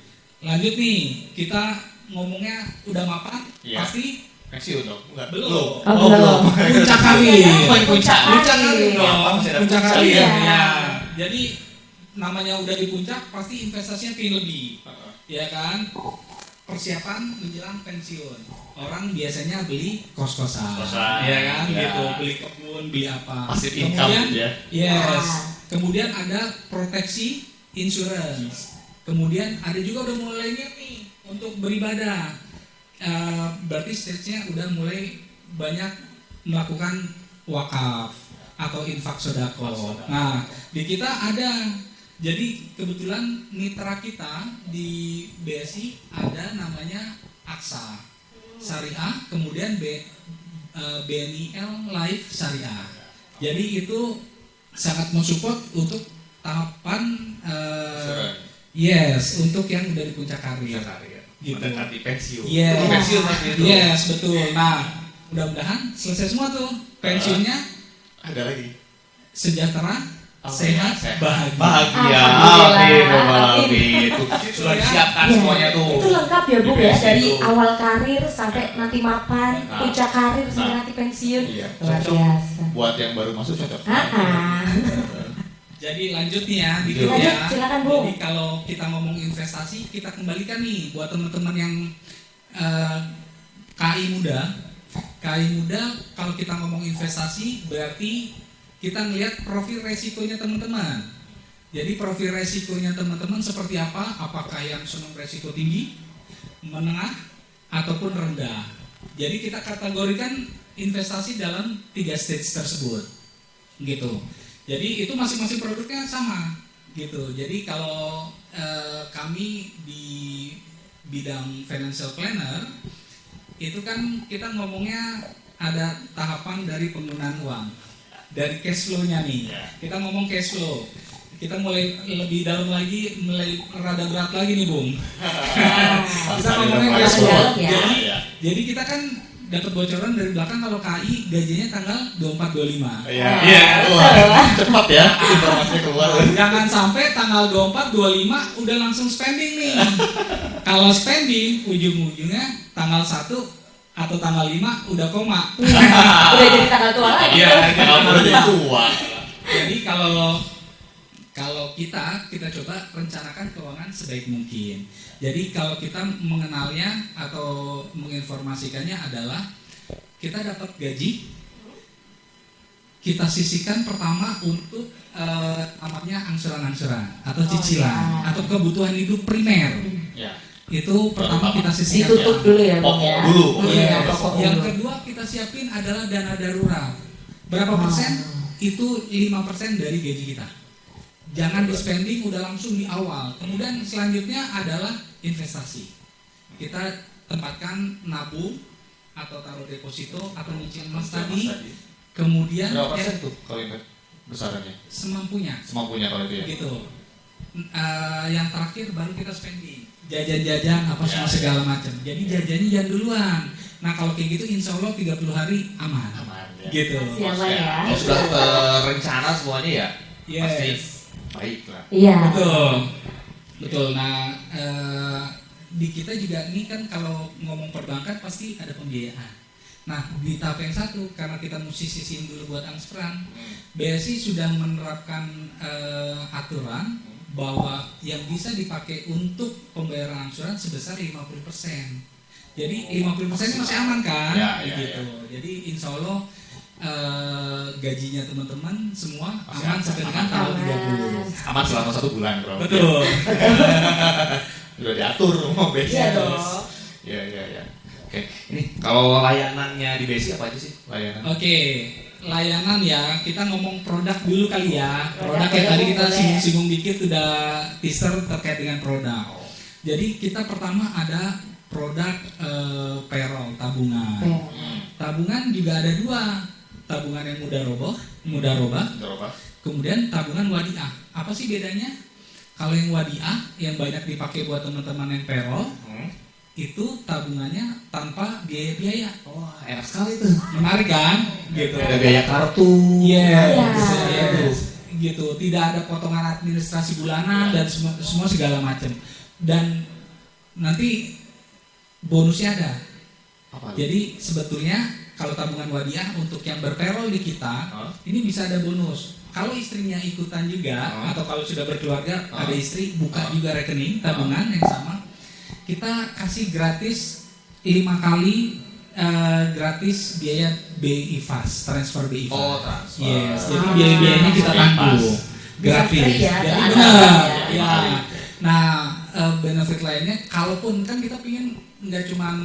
Lanjut nih, kita ngomongnya udah mapan, Iya. pasti Pensiun dong? Enggak. belum. Oh, belum. Puncak karir. Puncak Puncak karir dong. Apa, masih ada Puncak puncak. karir. Iya. Ya. Jadi namanya udah di puncak, pasti investasinya pingin lebih. Ya kan? Persiapan menjelang pensiun. Orang biasanya beli kos-kosan. Kos-kosan. Ya kan? Ya. Gitu, beli kebun, beli apa. Passive income gitu ya. Yes. Kemudian ada proteksi insurance. Kemudian ada juga udah mulai nih untuk beribadah. Berarti stage-nya udah mulai banyak melakukan wakaf atau infak sodako. Nah, di kita ada. Jadi kebetulan mitra kita di BSI ada namanya Aksa Syariah, kemudian BNIL Life Syariah. Jadi itu sangat mensupport untuk tahapan yes, untuk yang udah di puncak karir. Gitu. Mendekati pensiun. Yes. Pensiun mas itu. Yes, betul. Nah, mudah-mudahan selesai semua tuh. Pensiunnya Ada lagi. sejahtera, sehat, bahagia. Bahagia. Alhamdulillah. Amin. Itu sudah disiapkan Iya. semuanya tuh. Itu lengkap ya Bu Di ya, BSI dari itu. awal karir sampai nanti mapan, Nah. puncak karir sampai Nah. nanti pensiun. Iya. Luar Cocok biasa. buat yang baru masuk cocok. Jadi lanjut nih ya, dikit Lanjut, ya. silakan, Bu. Jadi kalau kita ngomong investasi, kita kembalikan nih buat teman-teman yang KI muda. KI muda, kalau kita ngomong investasi, berarti kita ngelihat profil resikonya teman-teman. Jadi profil resikonya teman-teman seperti apa? Apakah yang senang resiko tinggi, menengah, ataupun rendah? Jadi kita kategorikan investasi dalam 3 stage tersebut, gitu. Jadi itu masing-masing produknya sama, gitu. Jadi kalau kami di bidang financial planner, itu kan kita ngomongnya ada tahapan dari penggunaan uang, dari cash flow-nya nih. Kita ngomong cash flow. Kita mulai lebih dalam lagi, mulai rada berat lagi nih, Bung. Kita ngomongin cash flow. Dalam ya. Jadi kita kan dapat bocoran dari belakang kalau KI gajinya tanggal 24-25. Iya. Wah, cepat ya informasinya keluar. Jangan sampai tanggal 24-25 udah langsung spending nih. Kalau spending ujung-ujungnya tanggal 1 atau tanggal 5 udah koma. Udah jadi tanggal tua lagi. Iya, kalau udah jadi tua. Jadi kalau kita coba rencanakan keuangan sebaik mungkin. Jadi kalau kita mengenalnya atau menginformasikannya adalah kita dapat gaji, kita sisihkan pertama untuk namanya angsuran-angsuran atau cicilan atau kebutuhan hidup primer. Ya. Itu pertama kita sisihkan. Ditutup dulu ya, Bang Pokok ya. dulu. Iya. Pokok Yang dulu. kedua kita siapin adalah dana darurat. Berapa persen? Itu 5% dari gaji kita. Jangan di spending udah langsung di awal. Kemudian selanjutnya adalah investasi. Kita tempatkan nabung atau taruh deposito atau nyicil emas tadi. Kemudian Berapa persen tuh kalau invest besarannya? semampunya. Semampunya kalau itu ya. Gitu. Yang terakhir baru kita spending, jajan-jajan apa semua Ya, segala macam. Jadi jajannya jangan duluan. Nah kalau kayak gitu insya Allah 30 hari aman. Aman ya. Gitu. Siapa ya? Kalau sudah terencana semuanya ya pasti Yes. baik lah. Iya. Betul. Nah di kita juga ini kan kalau ngomong perbankan pasti ada pembiayaan. Nah di tahap yang satu karena kita mesti sisihin dulu buat angsuran, BSI sudah menerapkan aturan bahwa yang bisa dipakai untuk pembayaran angsuran sebesar 50%. Jadi 50% masih aman kan? Ya, gitu. Jadi insya Allah gajinya teman-teman semua Masih aman aman. sampai dengan tanggal 30. Aman selama 1 bulan bro. Betul. Udah diatur mau BSI. Iya dong. Iya. Oke, ini kalau layanannya di BSI apa aja sih layanan? Oke, layanan ya, kita ngomong produk dulu kali ya. Produk Produk yang tadi dulu kita boleh. singgung-singgung dikit udah teaser terkait dengan produk. Jadi kita pertama ada produk payroll, tabungan. Tabungan juga ada 2, tabungan yang mudah robah, kemudian tabungan wadiah. Apa sih bedanya? Kalau yang wadiah yang banyak dipakai buat teman-teman yang payroll, itu tabungannya tanpa biaya-biaya. Wah, enak sekali tuh. Menarik kan? Gitu. Ada biaya kartu. Gitu. Tidak ada potongan administrasi bulanan dan semua segala macam. Dan nanti bonusnya ada. Apa? Jadi sebetulnya kalau tabungan wadiah untuk yang berpayroll di kita, ini bisa ada bonus. Kalau istrinya ikutan juga atau kalau sudah berkeluarga ada istri buka juga rekening tabungan yang sama, kita kasih gratis 5 kali gratis biaya BI Fast, transfer BI Fast. Oh, transfer. Yes, jadi biaya-biayanya kita tanggung. Gratis. free ya, Jadi ada benar. ya. Ya. Nah, benefit lainnya kalaupun kan kita pingin nggak cuman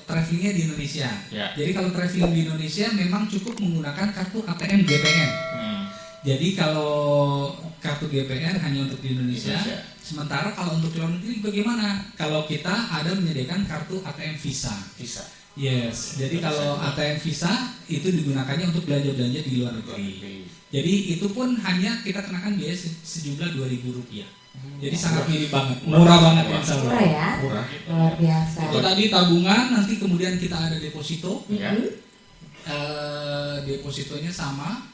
travelingnya di Indonesia. Ya. Jadi kalau traveling di Indonesia memang cukup menggunakan kartu ATM GPN. Jadi kalau kartu GPN hanya untuk di Indonesia. Sementara kalau untuk luar negeri bagaimana? Kalau kita ada menyediakan kartu ATM Visa. Yes. Jadi kalau ATM Visa itu digunakannya untuk belanja-belanja di luar negeri. Jadi itu pun hanya kita kenakan biaya sejumlah Rp2.000. Jadi sangat mirip banget, murah banget insya Allah. Murah ya? Murah. Luar biasa. Itu tadi tabungan, nanti kemudian kita ada deposito. Ya. Depositonya sama,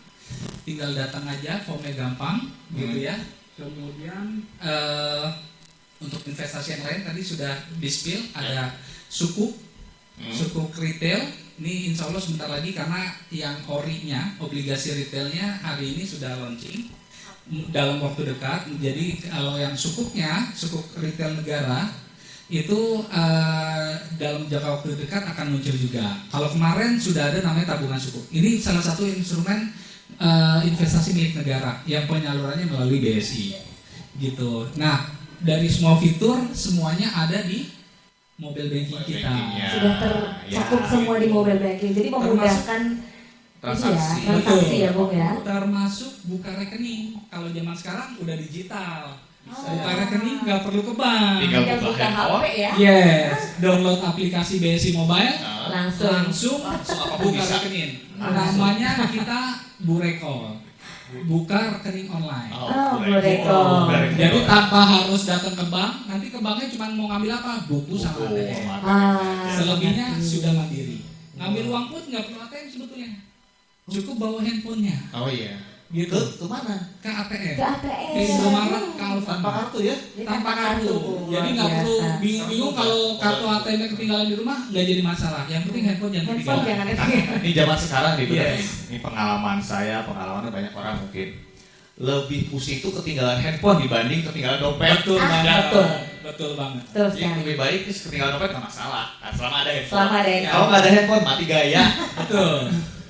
tinggal datang aja, formnya gampang, gitu ya. Kemudian untuk investasi yang lain tadi sudah di-spill, ada sukuk retail. Ini insya Allah sebentar lagi karena yang orinya, obligasi retailnya hari ini sudah launching dalam waktu dekat. Jadi kalau yang sukuknya, sukuk retail negara itu dalam jangka waktu dekat akan muncul juga. Kalau kemarin sudah ada namanya tabungan sukuk. Ini salah satu instrumen investasi milik negara yang penyalurannya melalui BSI gitu. Nah, dari semua fitur semuanya ada di mobile banking kita. Sudah tercakup semua di mobile banking. Jadi memudahkan transaksi. Iya, transaksi ya, Bung ya. Termasuk buka rekening. Kalau zaman sekarang udah digital. Buka rekening nggak perlu ke bank. Tinggal Tinggal buka buka handphone. HP ya. Yes, download aplikasi BSI Mobile, Langsung. apapun buka bisa. rekening. Namanya kita Burekol. Buka rekening online. Oh, Burekol. Jadi tanpa harus datang ke bank, nanti ke banknya cuma mau ngambil apa? Buku sama ATM. Selebihnya sudah mandiri. Ngambil uang pun nggak perlu ATM sebetulnya. Cukup bawa handphonenya. Oh iya. gitu. Ke mana? Ke ATM. Ke ATM. Ke Indomaret, ke Tanpa Alfamart. kartu ya? Tanpa kartu. Jadi nggak Luar perlu biasa. bingung-bingung kalau kartu ATM ketinggalan di rumah, nggak jadi masalah. Yang penting handphone jangan Handphone ketinggalan. jangan Nah, ini zaman sekarang nih, bener Yes. nih. Ini pengalaman saya, pengalaman banyak orang mungkin. Lebih pusing itu ketinggalan handphone dibanding ketinggalan dompet. Betul banget. betul. Betul banget. Betul Jadi sekali. lebih baik sih ketinggalan dompet nggak masalah. Nah, selama ada handphone. Selama ada handphone. Kalau nggak ada handphone mati gaya. Betul.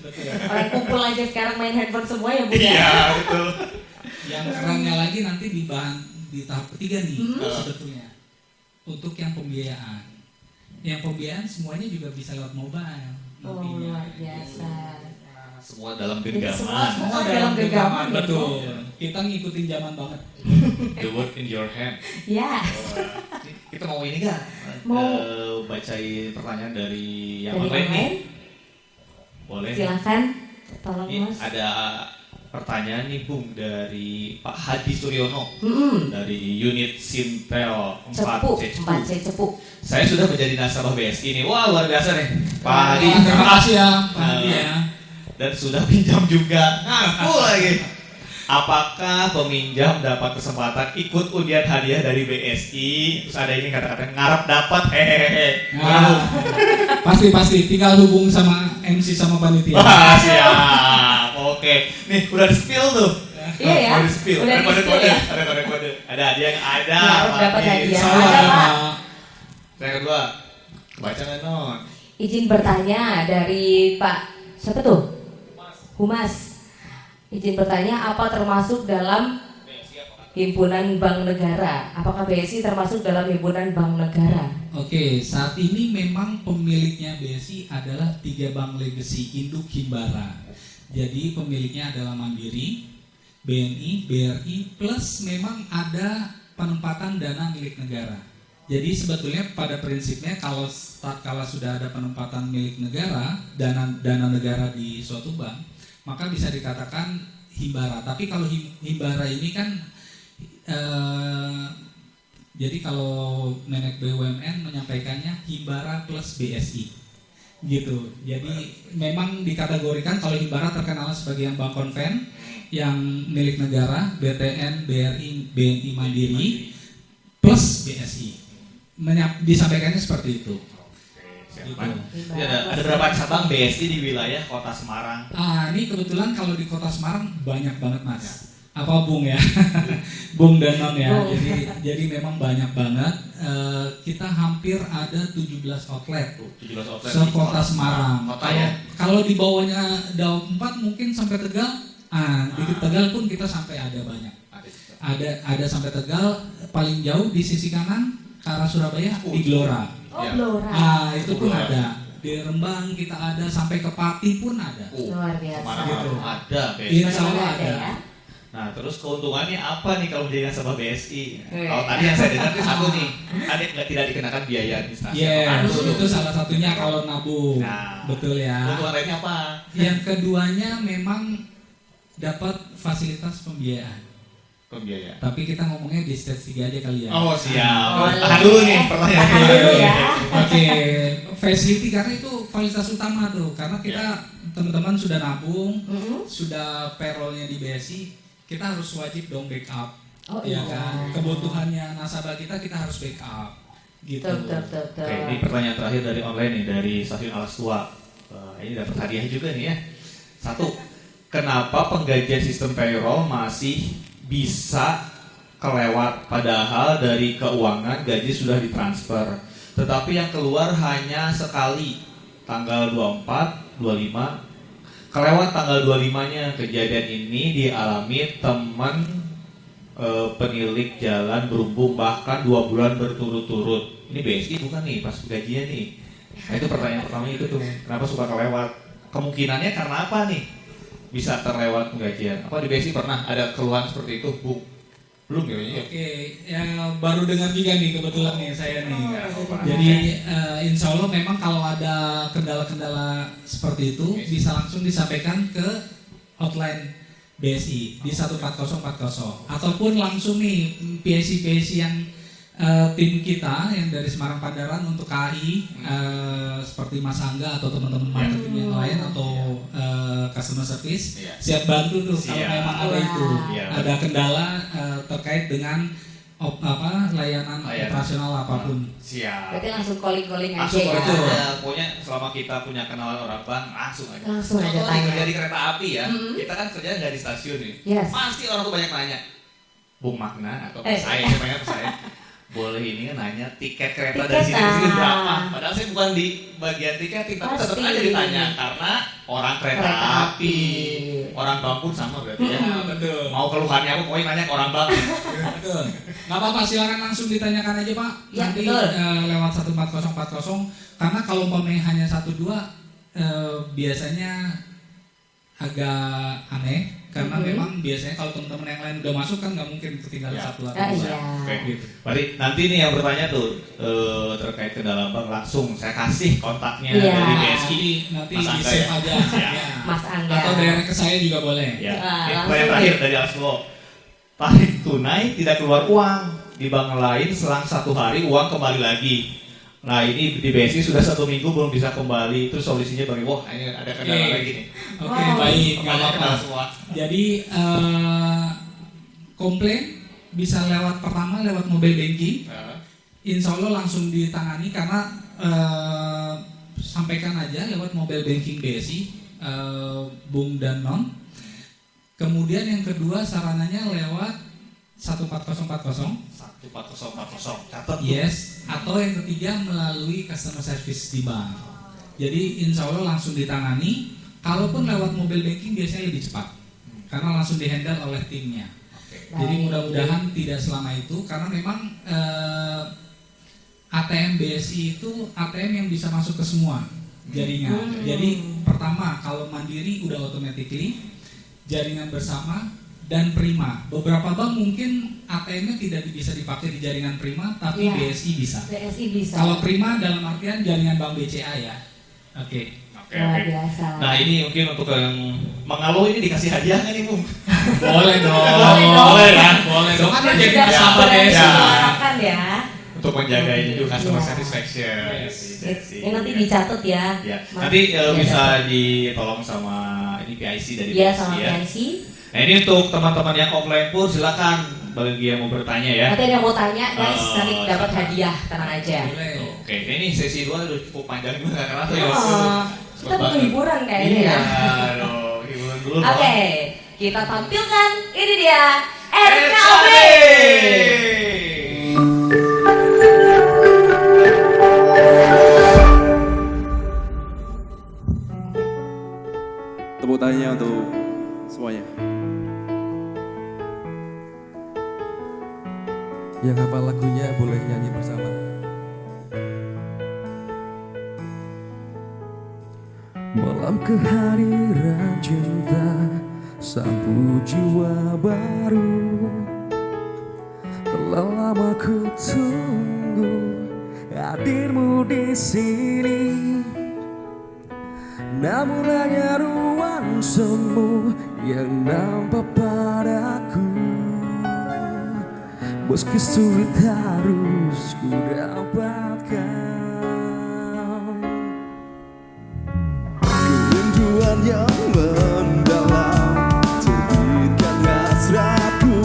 Betul. Orang kumpul aja sekarang main handphone semua ya Bu ya. Iya betul. Yang kerennya lagi nanti di tahap ketiga nih sebetulnya. Untuk yang pembiayaan. Yang pembiayaan semuanya juga bisa lewat mobile. Oh nantinya. luar biasa. Semua dalam Jadi genggaman. semua dalam genggaman. Betul. Kita ngikutin zaman banget. The word in your hand. Yes. Kita mau ini kan? Mau. Bacain pertanyaan dari yang Dari online nih. online. Boleh. Silakan. Tolong Ini Mas. ada pertanyaan nih Bung dari Pak Hadi Suryono Mm-mm. dari unit Sintel Cepu, 4C. 4C Cepu. Saya sudah menjadi nasabah BSI nih. Wah luar biasa nih Pak Hadi. Terima kasih ya, Pak Hadi ya. Dan sudah pinjam juga. Ngaku lagi. Apakah peminjam dapat kesempatan ikut undian hadiah dari BSI? Terus ada ini kata-kata ngarep dapat hehehe. Nah, pasti tinggal hubung sama MC sama panitia. Wah siap. Oke. Nih udah di-spill tuh. Iya ya. Udah di-spill. Udah Ada di-spill kode-kode. ya. Ada kode-kode. Ada hadiah yang ada. Ngarep Pak dapat Hadi. hadiah. Salah, Ada, Pak. Pak. Yang kedua. Baca nggak non? Izin bertanya dari Pak siapa tuh? Humas. Izin bertanya apa termasuk dalam himpunan bank negara? Apakah BSI termasuk dalam himpunan bank negara? Oke, saat ini memang pemiliknya BSI adalah 3 bank legacy induk Himbara. Jadi pemiliknya adalah Mandiri, BNI, BRI, plus memang ada penempatan dana milik negara. Jadi sebetulnya pada prinsipnya kalau sudah ada penempatan milik negara, dana negara di suatu bank, maka bisa dikatakan Himbara. Tapi kalau Himbara ini kan jadi kalau nenek BUMN menyampaikannya Himbara plus BSI gitu. Jadi memang dikategorikan kalau Himbara terkenal sebagai yang bank konven, yang milik negara, BTN, BRI, BNI Mandiri plus BSI. Disampaikannya seperti itu. Gitu. Ini ada berapa cabang BSI di wilayah Kota Semarang? Ini kebetulan kalau di Kota Semarang banyak banget Mas. Apa Bung ya? Bung dan Non ya. Bung. Jadi memang banyak banget. Kita hampir ada 17 outlet 17 outlet se di Kota Semarang. Kota ya? Kalau di bawahnya Daop 4 mungkin sampai Tegal. Di Tegal pun kita sampai ada banyak. Ada sampai Tegal, paling jauh di sisi kanan ke arah Surabaya di Gelora. Oh, Ya. Blora. Itu pun ada. Di Rembang kita ada, sampai ke Pati pun ada. Luar biasa. Kemana-mana Gitu. ada BSI. Insya Allah Mana ada. ya? Nah terus keuntungannya apa nih kalau menjadi nasabah BSI? Eh. Kalau tadi yang saya dengar itu satu nih, ada nggak tidak dikenakan biaya administrasi. Yes, Satu. itu salah satunya kalau nabung. Nah, Betul ya. Keuntungan lainnya apa? Yang keduanya memang dapat fasilitas pembiayaan. Pembiayaan. Tapi kita ngomongnya di stage 3 aja kali ya. Oh siap. Oh, Tahan dulu nih pertanyaan. Tahan dulu ya. Oke, facility karena itu fasilitas utama tuh. Karena kita teman-teman sudah nabung, Mm-mm. sudah payrollnya di BSI, kita harus wajib dong backup. Oh, Ya iya. kan, kebutuhannya nasabah kita harus backup. Gitu. Betul. Oke, ini pertanyaan terakhir dari online nih dari Stasiun Alas Tua. Ini dapat hadiah juga nih ya. Satu, kenapa penggajian sistem payroll masih bisa kelewat padahal dari keuangan gaji sudah ditransfer, tetapi yang keluar hanya sekali tanggal 24, 25. Kelewat tanggal 25-nya. Kejadian ini dialami teman penilik jalan Berumbung bahkan 2 bulan berturut-turut. Ini BSI bukan nih pas gajian nih. Nah itu pertanyaan pertama itu tuh, kenapa suka kelewat? Kemungkinannya karena apa nih bisa terlewat penggajian? Apa di BSI pernah ada keluhan seperti itu, Bu? Belum ya? Oke, yang baru dengar juga nih kebetulan nih saya nih. Oh, Jadi insya Allah memang kalau ada kendala-kendala seperti itu bisa langsung disampaikan ke hotline BSI di 14040 ataupun langsung nih PSI yang tim kita yang dari Semarang Pandaran untuk KAI seperti Mas Angga atau teman-teman marketing yang lain atau customer service, Iya. siap bantu tuh kalau Siap. memang ada itu, Iya, ada kendala terkait dengan layanan operasional apapun. Siap. Berarti langsung calling aja Langsung ya. aja, pokoknya selama kita punya kenalan orang bank, langsung aja. Langsung aja Contoh tanya. kerja di kereta api ya, kita kan kerjanya nggak di stasiun nih. Yes. Pasti orang tuh banyak nanya, Bung Magna atau Eh. saya banyak saya, boleh ini kan nanya tiket kereta Tiket, dari sini ke sini ah. berapa? Padahal saya bukan di bagian tiketing, tapi tetap Pasti. aja ditanya karena orang kereta Kereta api, api. orang bank pun sama berarti ya. Ya, betul. Mau keluhannya apa, pokoknya nanya ke orang bank. Betul. Nggak apa-apa, silakan langsung ditanyakan aja Pak. Ya, Nanti betul. lewat 14040, karena kalau umpamanya hanya 12 biasanya agak aneh, karena memang biasanya kalau teman-teman yang lain udah masuk kan nggak mungkin ketinggalan Ya. satu atau Ah, dua. iya. Oke, gitu. Berarti nanti nih yang bertanya tuh terkait kendala bank langsung saya kasih kontaknya Iya. dari BSI. Nanti Mas di Angga save ya? aja. Siap. Ya. Mas Angga. Atau direct ke saya juga boleh. Ya. Ah, Ini langsung pertanyaan terakhir nih. dari Aslo. Tarik tunai tidak keluar uang di bank lain selang 1 hari uang kembali lagi. Nah ini di BSI sudah 1 minggu belum bisa kembali. Itu solusinya bagi wah ini ada kendala Oke. lagi nih. Oke, Wow. baik, nggak Banyak apa-apa. kendala semua. Jadi komplain bisa lewat pertama lewat mobile banking. Nah, Insya Allah langsung ditangani karena sampaikan aja lewat mobile banking BSI, Bung dan Non. Kemudian yang kedua sarananya lewat 14040, 14040 catat. yes, atau yang ketiga melalui customer service di bank. Jadi insya Allah langsung ditangani. Kalaupun lewat mobile banking biasanya lebih cepat karena langsung dihandle oleh timnya. Jadi Baik. mudah-mudahan tidak selama itu karena memang ATM BSI itu ATM yang bisa masuk ke semua jaringan. Jadi pertama kalau Mandiri udah automatically, jaringan bersama dan Prima. Beberapa bank mungkin ATM-nya tidak bisa dipakai di jaringan Prima, tapi Iya. BSI bisa. BSI bisa. Kalau Prima dalam artian jaringan Bank BCA ya. Oke. Oke, Luar oke. biasa. Nah ini mungkin untuk yang mengeluh ini dikasih hadiah nggak nih Bung? Boleh dong. Boleh dong. Boleh kan? Boleh dong. Kan jadi Sudah nasabah berani BSI. menyuarakan ya. Untuk menjaga ini juga customer Iya. satisfaction. Yes. Ini nanti dicatat ya. Ya. Mas. Nanti Ya, bisa catat. ditolong sama ini PIC dari Iya BSI sama ya. PIC. Nah ini untuk teman-teman yang offline pun silakan bagi yang mau bertanya ya. Nanti ada yang mau tanya guys, Oh, nanti dapat silakan. hadiah, tenang aja. Boleh. Oke, ini sesi 2 udah cukup panjang juga nggak kerasa ya. Oh, kita butuh hiburan kayaknya Iya, ya. aduh, hiburan dulu. Oke, kita tampilkan ini dia RKB. RKB. Tepuk tangannya untuk semuanya. Yang hafal lagunya boleh nyanyi bersama. Malam kehadiran cinta, sapu jiwa baru. Telah lama ku tunggu hadirmu di sini. Namun hanya ruang semu yang nampak padaku. Meski sulit harus ku dapatkan. Kerinduan yang mendalam terbitkan hasratku.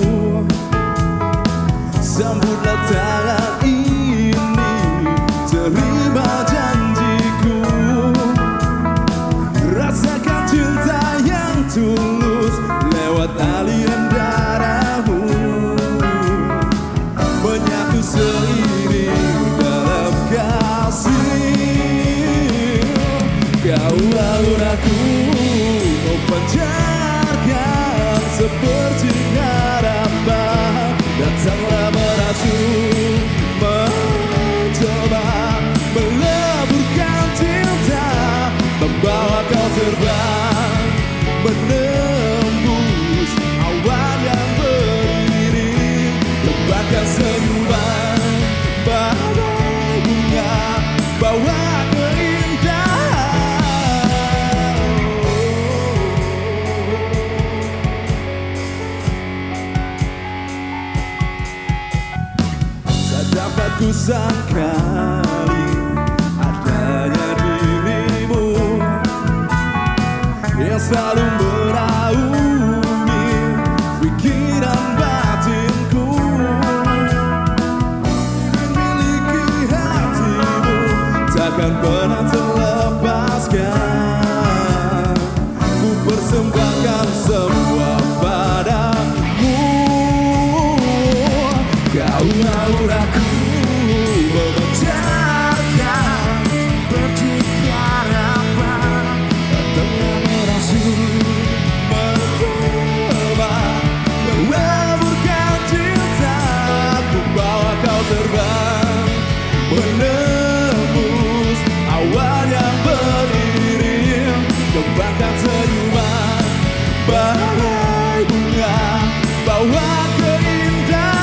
Sambutlah tangan ini, terima janjiku. Rasakan cinta yang tulus lewat aliran darahmu, menyatu seiring dalam kasih. Kau aluraku memancarkan seperti harapan. Datanglah merasuk, mencoba meleburkan cinta, membawa kau terbang, menembus awan yang beriring, terbakar senyuman bagai bunga, bawa dapat ku sangkali adanya dirimu yang selalu menaungi pikiran batinku. Memiliki hatimu takkan pernah terlepaskan. Ku persembahkan semua padamu. Kau auraku memancarkan percik harapan. Tengah merasuk mencoba meleburkan cinta. Ku bawa kau terbang menembus awan yang beriring. Kembangkan senyuman bagai bunga, bawa keindahan.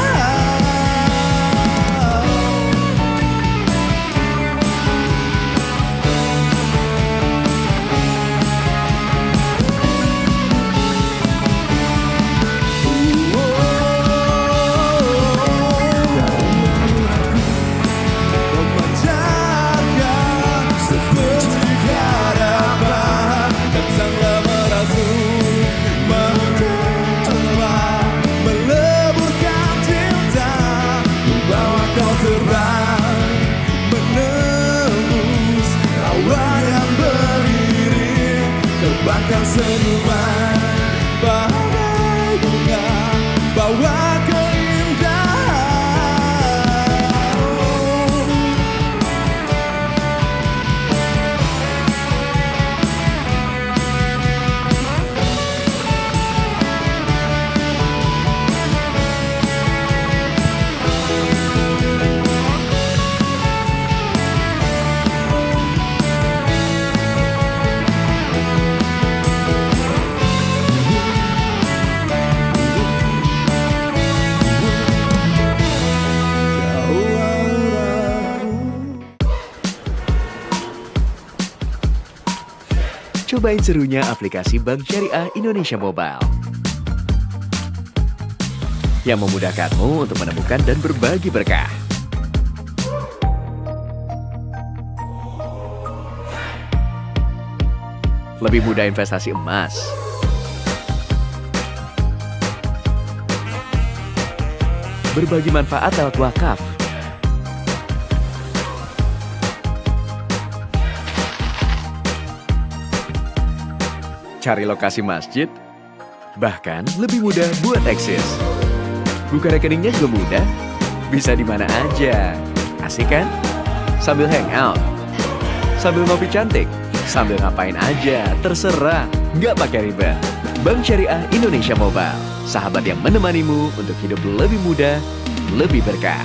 Memancarkan seperti harapan. Datanglah merasuk mencoba meleburkan cinta. Bawa kau terbang menembus awan yang beriring. Kembangkan senyuman bagai bunga, bawa keindahan. Cobain serunya aplikasi Bank Syariah Indonesia Mobile yang memudahkanmu untuk menemukan dan berbagi berkah. Lebih mudah investasi emas, berbagi manfaat lewat wakaf, cari lokasi masjid, bahkan lebih mudah buat eksis. Buka rekeningnya juga mudah, bisa di mana aja. Asik kan? Sambil hangout, sambil ngopi cantik, sambil ngapain aja, terserah, nggak pakai ribet. Bank Syariah Indonesia Mobile, sahabat yang menemanimu untuk hidup lebih mudah, lebih berkah.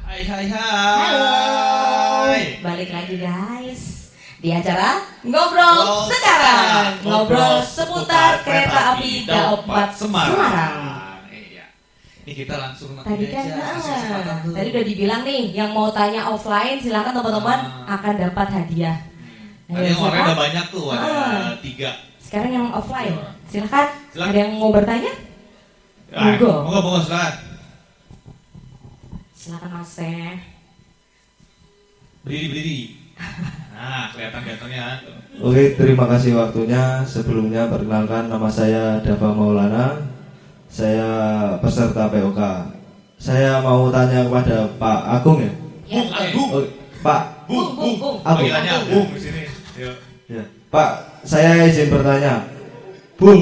Hai. Halo, balik lagi guys di acara Ngobrol Sekarang. Ngobrol seputar kereta api Daop 4 Semarang. Iya. Ini kita langsung Tadi kan kasih kesempatan dulu. tadi udah dibilang nih, yang mau tanya offline silakan teman-teman akan dapat hadiah. Tadi yang orangnya udah banyak tuh, ada Ah. 3. Sekarang yang offline, silakan. Silakan. Ada yang mau bertanya? Monggo silakan. Silakan Mas Teh. Berdiri. Nah, kelihatan gantengnya. Oke, terima kasih waktunya. Sebelumnya perkenalkan, nama saya Dava Maulana. Saya peserta POK. Saya mau tanya kepada Pak Agung ya. Ya, Agung. Oh, Pak Bung. Agung. Panggilannya Agung di sini. Yuk. Ya. Pak, saya izin bertanya. Bung,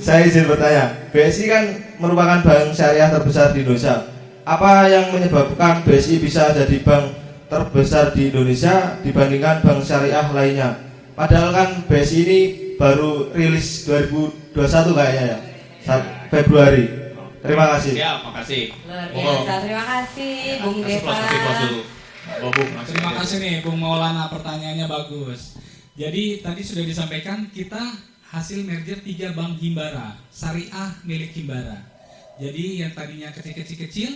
saya izin bertanya. BSI kan merupakan bank syariah terbesar di Indonesia. Apa yang menyebabkan BSI bisa jadi bank terbesar di Indonesia dibandingkan bank syariah lainnya? Padahal kan BSI ini baru rilis 2021 kayaknya ya, Februari. Terima kasih. Siap, makasih. Luar Monggo. biasa, terima kasih Bung Kasih Deva. close dulu. Bung, langsung Terima aja. kasih nih Bung Maulana, pertanyaannya bagus. Jadi tadi sudah disampaikan kita hasil merger 3 bank Himbara, syariah milik Himbara. Jadi yang tadinya kecil-kecil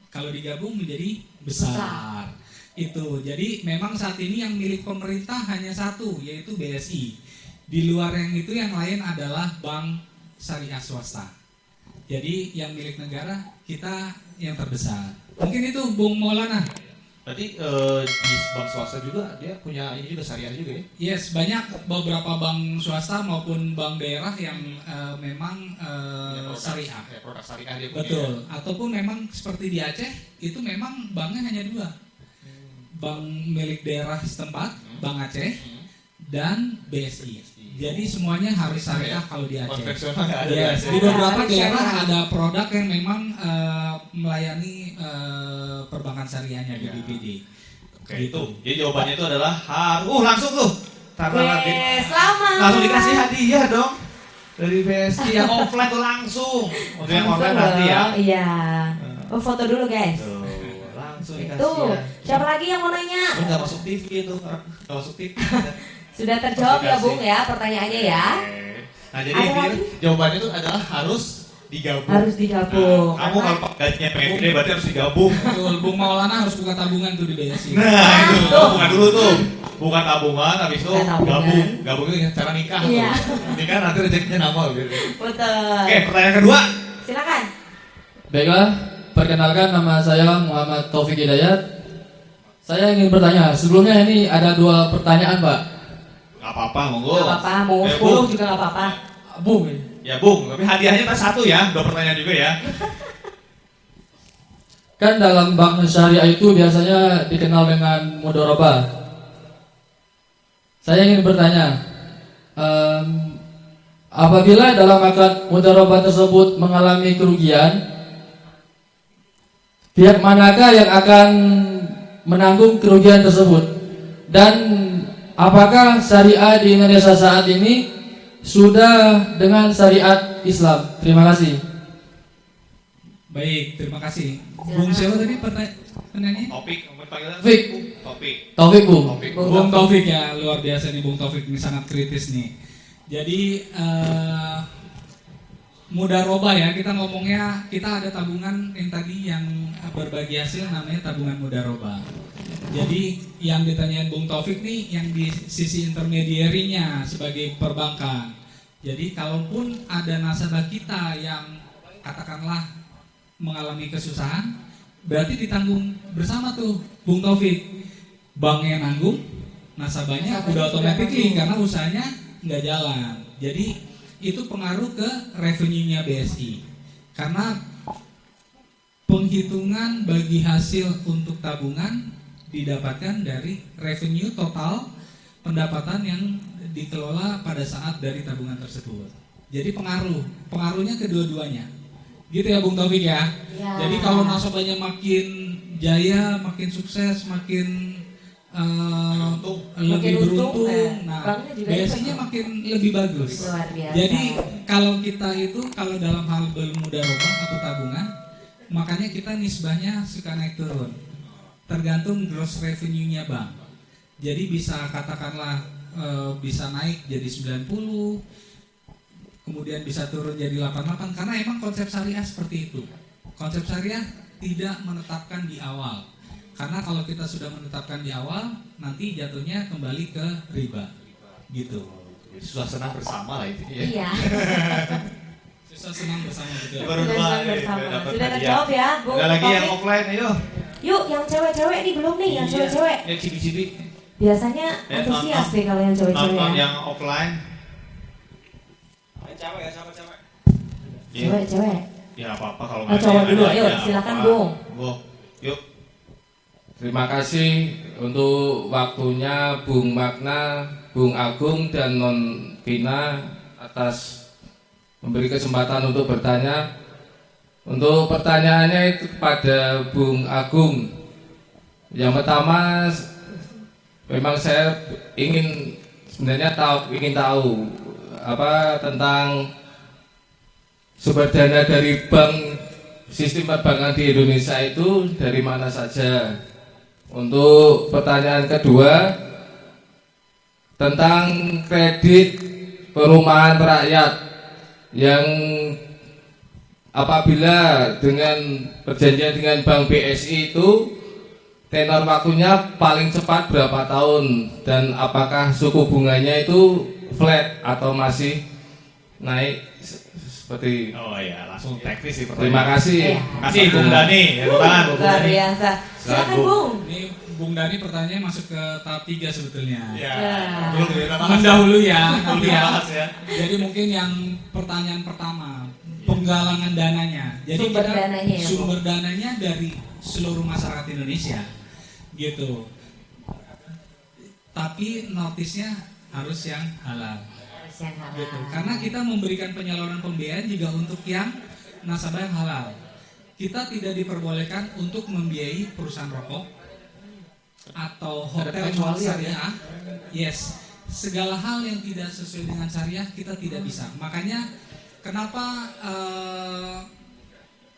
kalau digabung menjadi besar. Itu. Jadi memang saat ini yang milik pemerintah hanya satu, yaitu BSI. Di luar yang itu yang lain adalah bank syariah swasta. Jadi yang milik negara kita yang terbesar. Mungkin itu Bung Maulana. Berarti di bank swasta juga dia punya ini juga syariah juga ya? Yes, banyak beberapa bank swasta maupun bank daerah yang memang syariah. Ya, produk syariah dia punya. Betul. Ataupun memang seperti di Aceh itu memang banknya hanya 2. Bank milik daerah setempat, Bank Aceh dan BSI. Jadi semuanya harus syariah kalau di Aceh. Konvensional nggak ada. Yes, di beberapa daerah ada produk yang memang melayani perbankan syariahnya di BPD. Oke, itu. Jadi jawabannya itu adalah harus. Langsung tuh. Oke, selamat. Langsung dikasih hadiah dong dari BSI yang offline tuh langsung. Untuk yang online nanti ya. Iya. Oh, foto dulu guys. Tuh, langsung dikasih. Itu. Ya. Siapa lagi yang mau nanya? Nggak masuk TV itu, nggak masuk TV. Sudah terjawab ya Bung ya pertanyaannya ya. Nah jadi Ada intinya lagi? jawabannya itu adalah harus digabung. Harus digabung. Nah, kamu kalau gajinya pengen gede berarti harus digabung. Betul, Bung Maulana harus buka tabungan tuh di BSI. Nah itu tuh. bukan dulu tuh. Bukan tabungan, habis itu Bukan tabungan. gabung. Gabung itu cara nikah. Iya. Tuh. Nikah nanti rezekinya nambah gitu. Betul. Oke, pertanyaan kedua. Silakan. Baiklah, perkenalkan nama saya Muhammad Taufik Hidayat. Saya ingin bertanya, sebelumnya ini ada 2 pertanyaan Pak. Gak apa-apa, monggo. Gak apa-apa, mau Ya, 10 Bung. juga gak apa-apa. Bung, Ya Bung, tapi hadiahnya tas 1 ya. 2 pertanyaan juga ya. kan dalam bank syariah itu biasanya dikenal dengan mudharabah. Saya ingin bertanya, apabila dalam akad mudharabah tersebut mengalami kerugian, pihak manakah yang akan menanggung kerugian tersebut? Dan apakah syariah di Indonesia saat ini sudah dengan syariat Islam? Terima kasih. Baik, terima kasih. Bung siapa tadi pertanyaannya? Topik, kamu panggilan Taufik. Topik. Taufik Bung. Topik. Bung Taufik ya, luar biasa nih Bung Taufik, ini sangat kritis nih. Jadi mudharabah ya, kita ngomongnya, kita ada tabungan yang tadi yang berbagi hasil namanya tabungan mudharabah. Jadi yang ditanyain Bung Taufik nih yang di sisi intermediarinya sebagai perbankan. Jadi kalaupun ada nasabah kita yang katakanlah mengalami kesusahan, berarti ditanggung bersama tuh Bung Taufik. Banknya nanggung, nasabahnya udah otomatis karena usahanya nggak jalan. Jadi itu pengaruh ke revenue-nya BSI. Karena penghitungan bagi hasil untuk tabungan didapatkan dari revenue total pendapatan yang dikelola pada saat dari tabungan tersebut. Jadi pengaruhnya kedua-duanya. Gitu ya Bung Taufik ya. Ya. Jadi kalau nasabahnya makin jaya, makin sukses, makin lebih untung, beruntung, nah banknya juga biasanya ikut. makin lebih bagus. Luar biasa. Jadi kalau kita itu kalau dalam hal bermudharabah atau tabungan, makanya kita nisbahnya suka naik turun, tergantung gross revenue-nya bank. Jadi bisa katakanlah bisa naik jadi 90, kemudian bisa turun jadi 88 karena emang konsep syariah seperti itu. Konsep syariah tidak menetapkan di awal. Karena kalau kita sudah menetapkan di awal, nanti jatuhnya kembali ke riba. Gitu. Susah senang bersama lah itu ya. Iya. Susah senang bersama juga. Baru Sudah dua, senang bersama. dapat Sudah hadiah. terjawab ya Bung Ada lagi yang Taufik. offline, ayo. Yuk yang cewek-cewek nih belum nih, yang cewek-cewek. Yang cibi-cibi. Biasanya Ya, antusias nonton. deh kalau yang cewek-cewek Nonton ya. yang offline. Iya. Cewek-cewek. Ya apa-apa kalau Oh, cowok ada dulu, yang ayo, ada, silakan, apa. Bung. Bung, yuk. Terima kasih untuk waktunya Bung Magna, Bung Agung, dan Non Vina atas memberi kesempatan untuk bertanya. Untuk pertanyaannya itu kepada Bung Agung. Yang pertama, memang saya ingin tahu apa tentang sumber dana dari bank sistem perbankan di Indonesia itu dari mana saja. Untuk pertanyaan kedua tentang kredit perumahan rakyat yang apabila dengan perjanjian dengan Bank BSI itu tenor waktunya paling cepat berapa tahun dan apakah suku bunganya itu flat atau masih naik seperti langsung teknis sih Terima pertanyaan. kasih. Iya. Kasih Bung Dani, ya tangan Bung Luar Dani. biasa. Silakan Bung. Ini Bung Dani pertanyaannya masuk ke tahap 3 sebetulnya. Ya. Ya. Belum kita bahas. Mendahului ya, Belum nanti kita ya. bahas ya. Jadi mungkin yang pertanyaan pertama, penggalangan dananya. Jadi Sumber dananya ya, sumber dananya dari seluruh masyarakat Indonesia, gitu. Tapi notisnya harus yang halal. Harus yang halal. Gitu. Karena kita memberikan penyaluran pembiayaan juga untuk yang nasabah yang halal. Kita tidak diperbolehkan untuk membiayai perusahaan rokok atau hotel non syariah. Yes, segala hal yang tidak sesuai dengan syariah kita tidak bisa. Makanya kenapa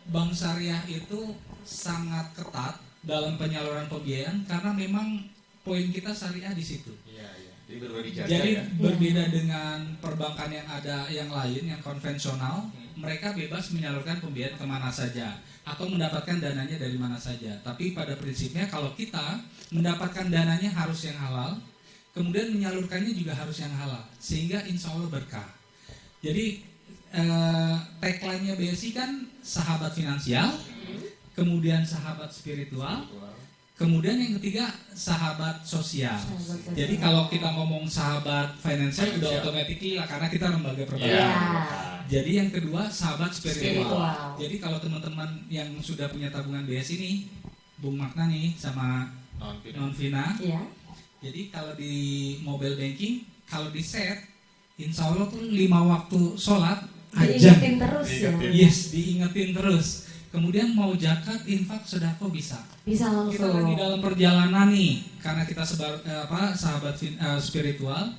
bank syariah itu sangat ketat dalam penyaluran pembiayaan, karena memang poin kita syariah di situ. Jadi berbagi jasa Jadi ya. berbeda dengan perbankan yang ada yang lain yang konvensional, mereka bebas menyalurkan pembiayaan kemana saja atau mendapatkan dananya dari mana saja. Tapi pada prinsipnya kalau kita mendapatkan dananya harus yang halal, kemudian menyalurkannya juga harus yang halal, sehingga insya Allah berkah. Jadi tagline-nya BSI kan sahabat finansial, kemudian sahabat spiritual, kemudian yang ketiga sahabat sosial. Jadi kalau kita ngomong sahabat financial udah automatically lah, karena kita lembaga perbankan. Ya. Jadi yang kedua sahabat spiritual. Spiritual. Jadi kalau teman-teman yang sudah punya tabungan BSI nih, Bung Makna nih sama Non Vina. Iya. Jadi kalau di mobile banking, kalau di set, insya Allah tuh 5 waktu sholat aja. Diingetin terus ya. Yes, diingetin terus. Kemudian mau zakat, infak, sedekah bisa. Bisa Kita langsung. lagi dalam perjalanan nih, karena kita sahabat spiritual.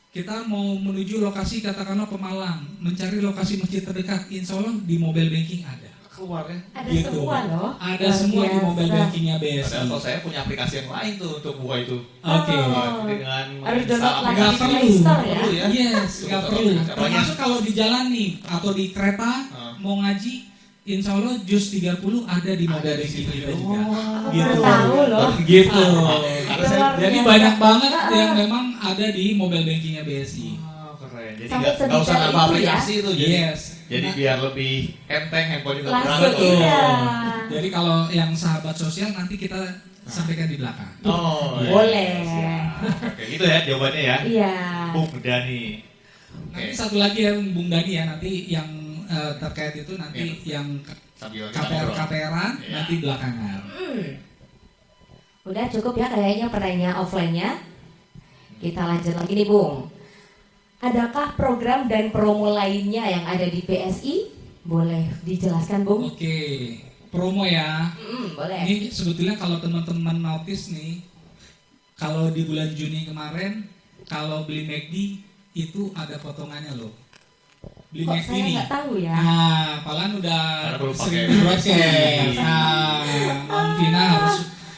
Kita mau menuju lokasi katakanlah Pemalang, mencari lokasi masjid terdekat, insya Allah di mobile banking ada. Keluarnya. Ada Gitu. semua loh. Ada Luar semua di biasa. mobile bankingnya BSI. Padahal kalau saya punya aplikasi yang lain tuh untuk buka itu. Oke. Oh. Dengan Harus download lagi Nggak di perlu. Play Store ya. Perlu ya. Yes, nggak perlu. Apalagi- Termasuk kalau di jalan nih atau di kereta mau ngaji, insya Allah jus 30 ada di mobile banking kita juga. Aku Gitu. baru tahu loh. Gitu. Luar Jadi biasa. banyak banget yang memang ada di mobile bankingnya BSI. Oh, keren. Jadi Sampai nggak usah sedetail nambah itu ya. aplikasi itu. Jadi, Yes. jadi biar lebih enteng, handphone juga Langsung berangkat tuh. iya. Jadi kalau yang sahabat sosial nanti kita sampaikan di belakang. Oh, iya. Boleh. Oke, gitu ya jawabannya ya. Iya. Bung Dani. Nanti satu lagi ya Bung Dani ya, nanti yang terkait itu nanti yang Sambil kita ngobrol. KPR-KPR-an Iya. nanti belakangan. Udah cukup ya kayaknya pertanyaan offline-nya. Kita lanjut lagi nih Bung. Adakah program dan promo lainnya yang ada di BSI? Boleh dijelaskan Bung? Oke, promo ya. Boleh. Ini sebetulnya kalau teman-teman notice nih, kalau di bulan Juni kemarin, kalau beli McD itu ada potongannya loh. Beli Kok McD saya nih. nggak tahu ya? Nah, Palan udah Karena belum sering pakai broadcast. Nah, Non Vina harus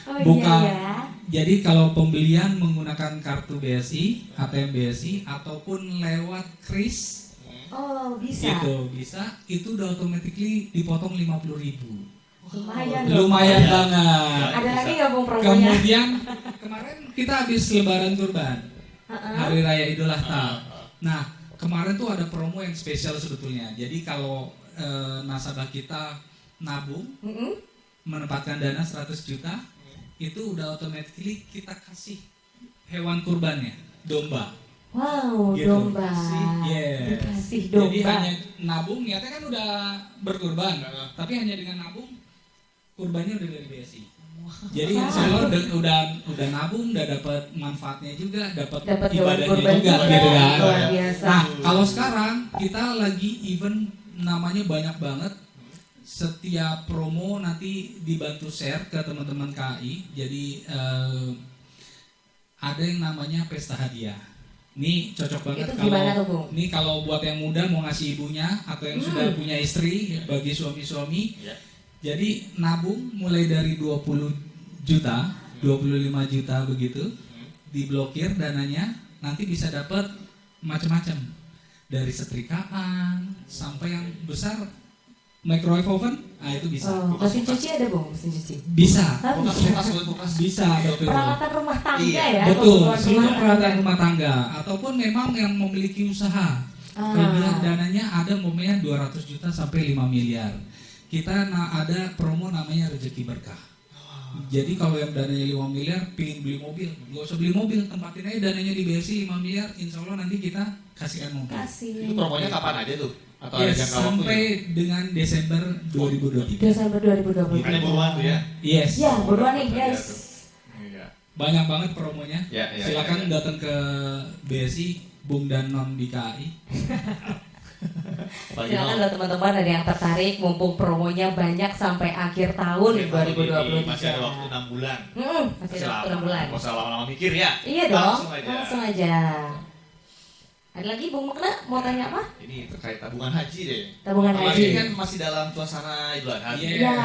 Oh buka. iya ya. Jadi kalau pembelian menggunakan kartu BSI, ATM BSI ataupun lewat kris Oh bisa. gitu bisa, itu udah automatically dipotong 50.000. Lumayan loh. Lumayan banget. Ada lagi nggak Bung promonya? Kemudian kemarin kita habis Lebaran Kurban, Hari Raya Idul Adha. Nah kemarin tuh ada promo yang spesial sebetulnya. Jadi kalau nasabah kita nabung, menempatkan dana 100 juta, itu udah automatically kita kasih hewan kurbannya, domba. Wow, Gitu. domba. Yes. Dikasih domba. Jadi hanya nabung, niatnya kan udah berkurban, tapi hanya dengan nabung, kurbannya udah dari BSI. Jadi insya Allah udah nabung, udah dapat manfaatnya juga, dapat Dapat hewan ibadahnya kurban juga, juga. gitu kan. Luar biasa. Nah kalau sekarang kita lagi event namanya banyak banget. Setiap promo nanti dibantu share ke teman-teman KAI. Jadi ada yang namanya pesta hadiah. Ini cocok banget Itu gimana tuh, Bung? ini kalau buat yang muda mau ngasih ibunya atau yang sudah punya istri, bagi suami-suami. Jadi nabung mulai dari 20 juta, 25 juta begitu, diblokir dananya, nanti bisa dapat macam-macam. Dari setrikaan sampai yang besar microwave oven, nah itu bisa. Oh, mesin cuci ada Bung, mesin cuci. Bisa. Oh, Bisa, betul. Peralatan rumah tangga ya. Betul, kebutuhan seluruh rumah peralatan tangga. rumah tangga ataupun memang yang memiliki usaha. Kelebihan dananya ada momennya 200 juta sampai 5 miliar. Kita ada promo namanya rezeki berkah. Jadi kalau yang dananya 5 miliar pengen beli mobil, nggak usah beli mobil, tempatin aja dananya di BSI 5 miliar, insya Allah nanti kita kasihkan mobil. Itu promonya kapan aja tuh? Atau ada Yes, jangka sampai waktu? dengan Desember 2023. Desember 2023. Ada buruan tuh ya? Yes. Ya, buruan nih guys. Iya. Banyak banget promonya. Ya, Silakan datang ke BSI Bung dan Non di KAI. Silakan loh teman-teman, ada yang tertarik, mumpung promonya banyak sampai akhir tahun 2023. Masih ada waktu 6 bulan. Masih ada waktu 6 bulan. Nggak usah lama-lama mikir ya. Iya dong, Langsung langsung aja. Ada lagi Bung Makna mau tanya apa? Ini terkait tabungan haji deh. Tabungan Apalagi haji. kan masih dalam suasana Idul Adha. Yes. Ya.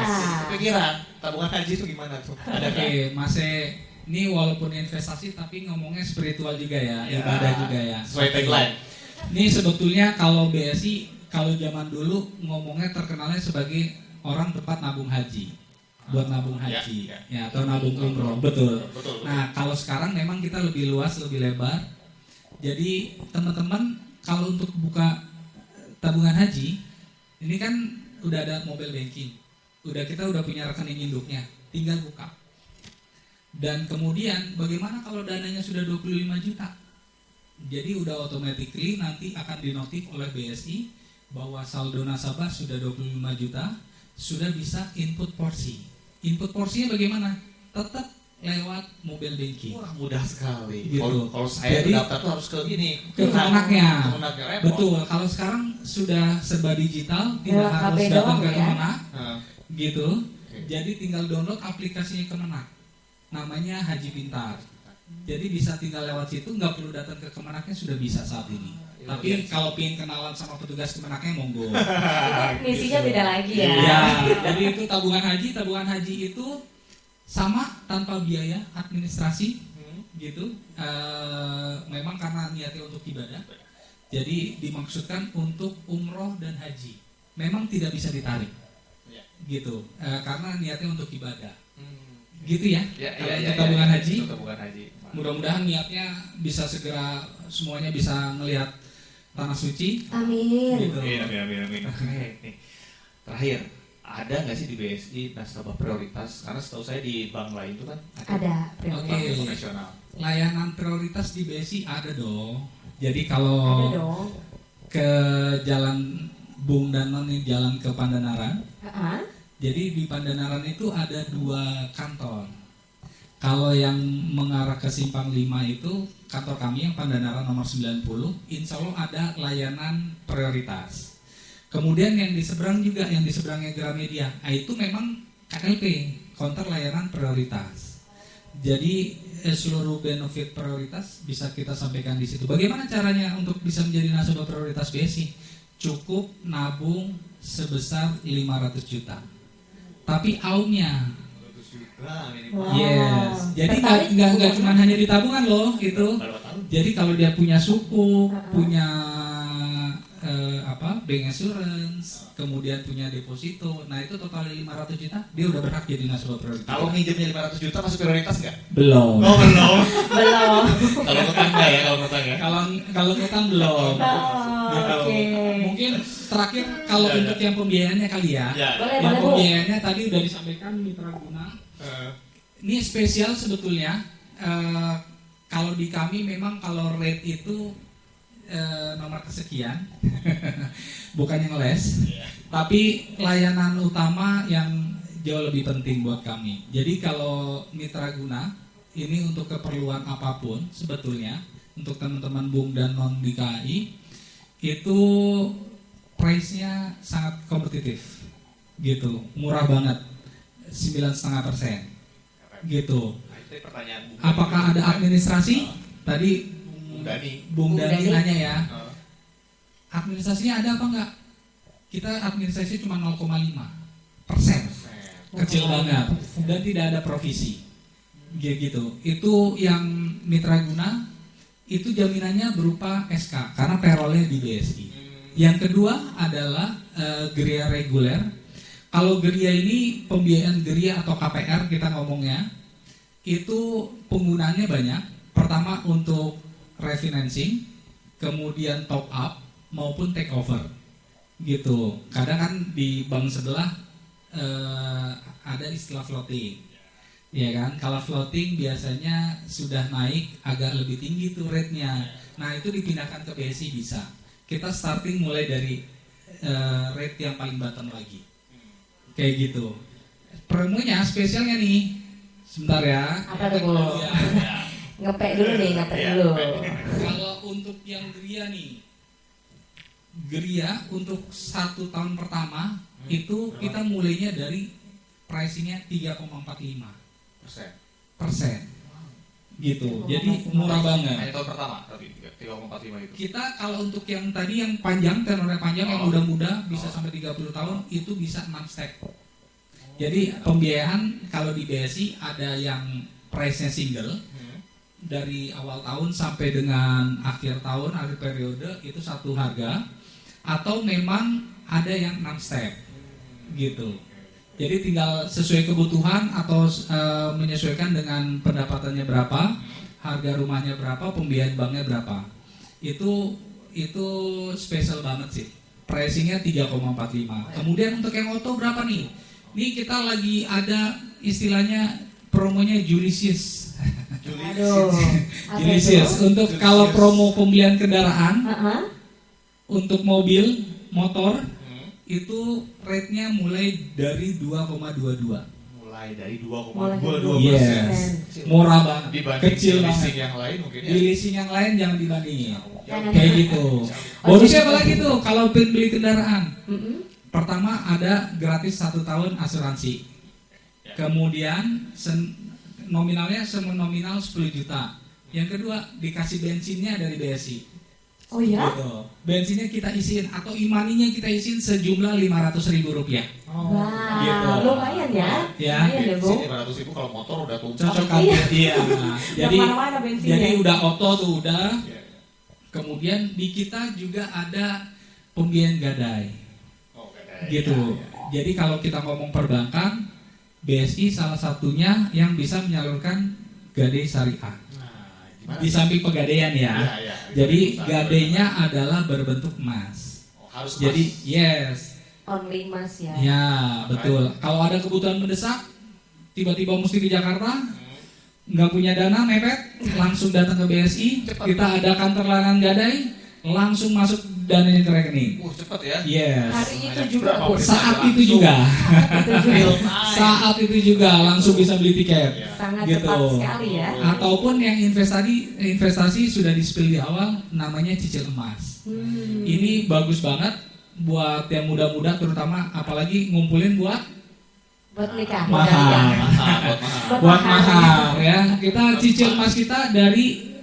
Kepikiran tabungan haji itu gimana tuh? Ada kan? Oke, masih ini walaupun investasi tapi ngomongnya spiritual juga ya, Ya. ibadah juga ya. Sesuai tagline. Ini sebetulnya kalau BSI kalau zaman dulu ngomongnya terkenalnya sebagai orang tempat nabung haji, buat nabung haji, ya atau nabung umroh, betul. Nah kalau sekarang memang kita lebih luas, lebih lebar. Jadi teman-teman kalau untuk buka tabungan haji, ini kan udah ada mobile banking, kita udah punya rekening induknya, tinggal buka. Dan kemudian bagaimana kalau dananya sudah 25 juta? Jadi udah automatically nanti akan dinotif oleh BSI bahwa saldo nasabah sudah 25 juta, sudah bisa input porsi. Input porsinya bagaimana? Tetap lewat mobile banking. Wah, mudah sekali. Gitu. Kalau saya Jadi, daftar tuh harus ke ini, ke anaknya. repot. Betul. Kalau sekarang sudah serba digital, tidak Lewat harus HP datang doang ke ya? Kemenak, Nah, gitu. Jadi tinggal download aplikasinya Kemenak. Namanya Haji Pintar. Jadi bisa tinggal lewat situ, nggak perlu datang ke Kemenaknya, sudah bisa saat ini. Tapi kalau pengen kenalan sama petugas Kemenaknya monggo. Misinya beda lagi ya. Ya, jadi itu tabungan haji itu sama tanpa biaya administrasi, gitu. Memang karena niatnya untuk ibadah. Jadi dimaksudkan untuk umroh dan haji. Memang tidak bisa ditarik, gitu. Karena niatnya untuk ibadah. Gitu ya. Untuk tabungan haji. Untuk tabungan haji. Mudah-mudahan niatnya bisa segera semuanya bisa ngelihat tanah suci. Amin. Gitu. Amin. Oke, nih. Terakhir, ada nggak sih di BSI nasabah prioritas? Karena setahu saya di bank lain itu kan Ada Oke. bank profesional. Layanan prioritas di BSI ada dong. Jadi Ada kalau dong. ke jalan Bung Danon nih, jalan ke Pandanaran. Jadi di Pandanaran itu ada 2 kantor. Kalau yang mengarah ke Simpang 5 itu kantor kami yang Pandanaran nomor 90, insya Allah ada layanan prioritas. Kemudian yang di seberang juga, yang di seberangnya Gramedia, itu memang KLP, counter layanan prioritas. Jadi seluruh benefit prioritas bisa kita sampaikan di situ. Bagaimana caranya untuk bisa menjadi nasabah prioritas BSI? Cukup nabung sebesar 500 juta. Tapi AUM-nya. Yes. Jadi nggak cuma hanya di tabungan loh itu. Jadi kalau dia punya suku, punya bank assurance, kemudian punya deposito, nah itu total 500 juta, dia udah berhak jadi nasabah prioritas. Kalau minjemnya 500 juta masuk prioritas nggak? Belum. Oh, belum. Belum. Kalau ngutang nggak ya? Kalau ngutang ya? Kalau ngutang belum. Oke. Mungkin terakhir kalau untuk yang pembiayaannya kali ya. Boleh, Yang boleh, Bu. pembiayaannya tadi udah disampaikan mitra guna. Ini spesial sebetulnya. Kalau di kami memang kalau rate itu nomor kesekian, bukan yang les, tapi layanan utama yang jauh lebih penting buat kami. Jadi kalau mitra guna ini untuk keperluan apapun sebetulnya untuk teman-teman Bung dan Non di KAI itu price-nya sangat kompetitif, gitu, murah banget, 9,5%, gitu. Apakah ada administrasi? Tadi Bung Dani nanya ya, administrasinya ada apa enggak? Kita administrasi cuma 0,5%, kecil banget, dan tidak ada provisi, gitu. Itu yang mitra guna, itu jaminannya berupa SK, karena payrollnya di BSI. Yang kedua adalah geria reguler. Kalau geria ini pembiayaan geria atau KPR kita ngomongnya, itu penggunaannya banyak. Pertama untuk refinancing, kemudian top up, maupun take over gitu. Kadang kan di bank sebelah ada istilah floating, ya kan? Kalau floating biasanya sudah naik agak lebih tinggi tuh rate-nya. Nah itu dipindahkan ke BSI bisa. Kita starting mulai dari rate yang paling bottom lagi, kayak gitu. Promonya spesialnya nih, sebentar ya. Apa tuh Bu? Ya. Ngepek dulu nih, ngepek dulu. Kalau untuk yang Geria nih, Geria untuk 1 tahun pertama itu kita mulainya dari pricingnya 3,45% gitu. Jadi murah banget. Hanya tahun pertama tapi 3,45 itu. Kita kalau untuk yang tadi yang panjang, tenornya panjang, yang muda-muda bisa sampai 30 tahun itu bisa 6 step. Jadi pembiayaan kalau di BSI ada yang price-nya single dari awal tahun sampai dengan akhir tahun, akhir periode itu satu harga, atau memang ada yang 6 step gitu. Jadi tinggal sesuai kebutuhan atau menyesuaikan dengan pendapatannya berapa, harga rumahnya berapa, pembiayaan banknya berapa. Itu spesial banget sih. Pricingnya 3,45. Kemudian untuk yang auto berapa nih? Ini kita lagi ada istilahnya promonya Julisius. Aduh. Julisius untuk kalau promo pembelian kendaraan untuk mobil, motor itu rate-nya mulai dari 2,22. Mulai dari Mulai 2,22%. Yes. Murah banget. Dibanding Kecil leasing banget. yang lain mungkin ya. Di leasing yang lain jangan dibandingin. Jangan. Kayak gitu. Bonusnya apa lagi tuh kalau pengen beli kendaraan? Pertama ada gratis 1 tahun asuransi. Kemudian nominalnya nominal 10 juta. Yang kedua dikasih bensinnya dari BSI. Oh ya? Gitu. Bensinnya kita isiin atau imaninya kita isiin sejumlah Rp500.000. Wah, Gitu. lumayan ya. Ya. Lumayan ya, Bu. Bensin 500.000 kalau motor udah tumpah. Cocok kan? Iya. Jadi Mana-mana bensinnya. jadi udah auto tuh udah. Kemudian di kita juga ada pembiayaan gadai. Oh, gadai. Gitu. Jadi kalau kita ngomong perbankan, BSI salah satunya yang bisa menyalurkan gadai syariah. Gimana? Di samping pegadaian ya. Ya. Jadi gadainya adalah berbentuk emas. Oh, harus Jadi mas. yes. Only Mas ya. Ya, betul. Kalau ada kebutuhan mendesak, tiba-tiba mesti ke Jakarta, nggak punya dana, mepet, langsung datang ke BSI, kita adakan terlangan gadai, langsung masuk dananya ke rekening. Cepet ya. Yes. Hari itu juga, Bu. Saat itu juga. Itu juga. Saat itu juga langsung bisa beli tiket. Sangat Gitu. cepat sekali ya. Ataupun yang investasi sudah di-spill di awal, namanya cicil emas. Ini bagus banget buat yang muda-muda, terutama apalagi ngumpulin buat nikah. mahar. Buat mahar ya. Kita cicil emas kita dari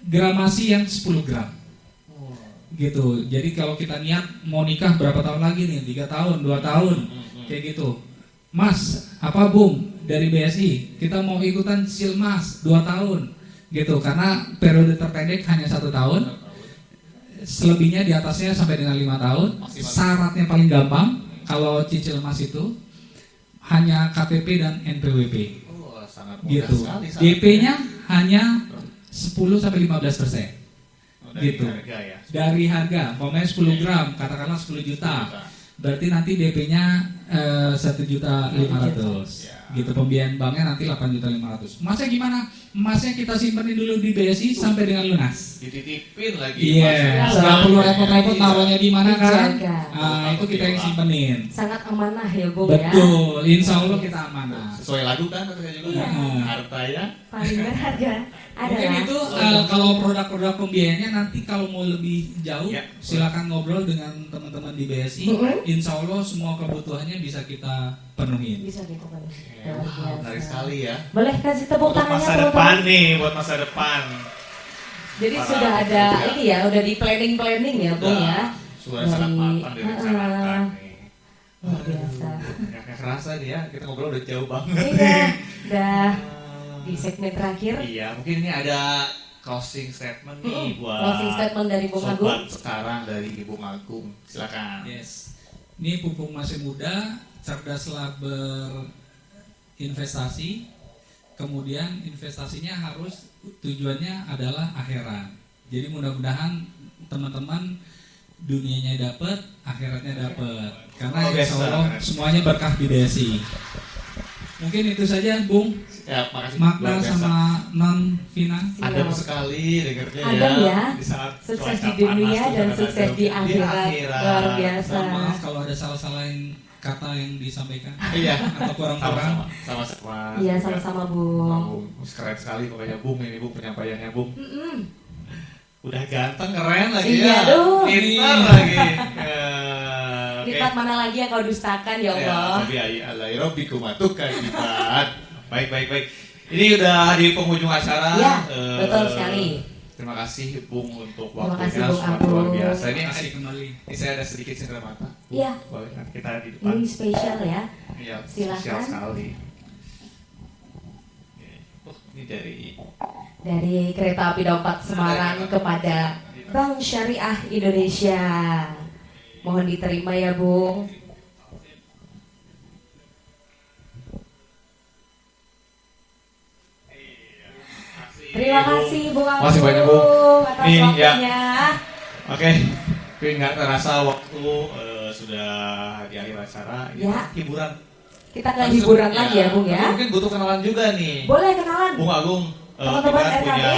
gramasi yang 10 gram. Gitu. Jadi kalau kita niat mau nikah berapa tahun lagi nih? 3 tahun, 2 tahun. Kayak gitu. Mas, apa Bung dari BSI? Kita mau ikutan cicil emas 2 tahun. Gitu. Karena periode terpendek hanya 1 tahun. Selebihnya di atasnya sampai dengan 5 tahun. Syaratnya paling gampang kalau cicil emas itu hanya KTP dan NPWP. Sangat mudah Gitu. sekali, DP-nya hanya 10 sampai 15%. Gitu. Harga ya. Dari harga, pokoknya 10 gram, katakanlah 10 juta. Berarti nanti DP-nya 1.500.000. Gitu, pembiayaan banknya nanti 8.500.000. Emasnya gimana? Emasnya kita simpenin dulu di BSI sampai dengan lunas. Dititipin lagi. Iya, nggak perlu repot-repot taruhnya di mana kan? Dijaga. Nah, itu kita yang simpenin. Sangat amanah ya, Bung ya. Betul, insya Allah kita amanah. Sesuai lagu kan katanya juga. Iya. Harta ya. Paling berharga Mungkin adalah itu kalau produk-produk pembiayaannya nanti kalau mau lebih jauh Ya. silakan ngobrol dengan teman-teman di BSI. Insya Allah semua kebutuhannya bisa kita penuhin. bisa gitu kan. Ya, wow, menarik sekali ya. Boleh kasih tepuk Untuk tangannya masa teman-teman? depan nih, buat masa depan. Jadi Para sudah ada pemuda. ini ya, udah di planning ya, Bung ya. Sudah sangat matang direncanakan nih. Luar biasa. Nggak kerasa nih ya, kita ngobrol udah jauh banget Iya, nih. udah di segmen terakhir. Iya, mungkin ini ada closing statement nih buat Closing statement dari Bung sobat Agung. sekarang dari Ibu Agung. Silakan. Yes. Ini pupuk masih muda, cerdaslah berinvestasi. Kemudian investasinya harus tujuannya adalah akhirat. Jadi mudah-mudahan teman-teman dunianya dapat, akhiratnya dapat. Karena Oh, insya biasa. Allah semuanya berkah di BSI. Mungkin itu saja, Bung. Ya, makasih. Makna Luar biasa. sama non Vina. Adem sekali dengernya Adem ya. Di saat Sukses cuaca di dunia panas tuh dan kan sukses adem. di akhirat. Luar biasa. Mohon maaf kalau ada salah-salahin kata yang disampaikan. Iya. Atau kurang-kurang. Sama-sama. Iya, sama-sama, Bung. Keren sekali pokoknya Bung ini Bung penyampaiannya Bung. Mm-mm. Udah ganteng, keren lagi Iya, ya. aduh. Pintar lagi. Oke. Nikmat mana lagi yang kau dustakan ya Allah. Tapi alai rabbikum atukadziban. Baik. Ini udah di penghujung acara. Iya, betul sekali. Terima kasih Bung untuk Terima kasih, waktunya Bung sangat Agung. luar biasa. Ini Kasih kembali. saya ada sedikit cendera mata. Bung. Iya. Boleh nanti kita di depan. Ini spesial ya. Iya, Silakan. spesial sekali. Oke. Ini Dari Kereta Api Daupat Semarang kepada Bank Syariah Indonesia. Mohon diterima ya, Bung. Terima kasih Bung Agung Masih banyak, Bung. atas Nih, ya. waktunya. Oke, tapi nggak terasa waktu sudah di akhir acara. Ya. Hiburan. Kita ke hiburan lagi ya, Bung ya. Mungkin butuh kenalan juga nih. Boleh kenalan. Bung Agung, Teman-teman kita RKB. punya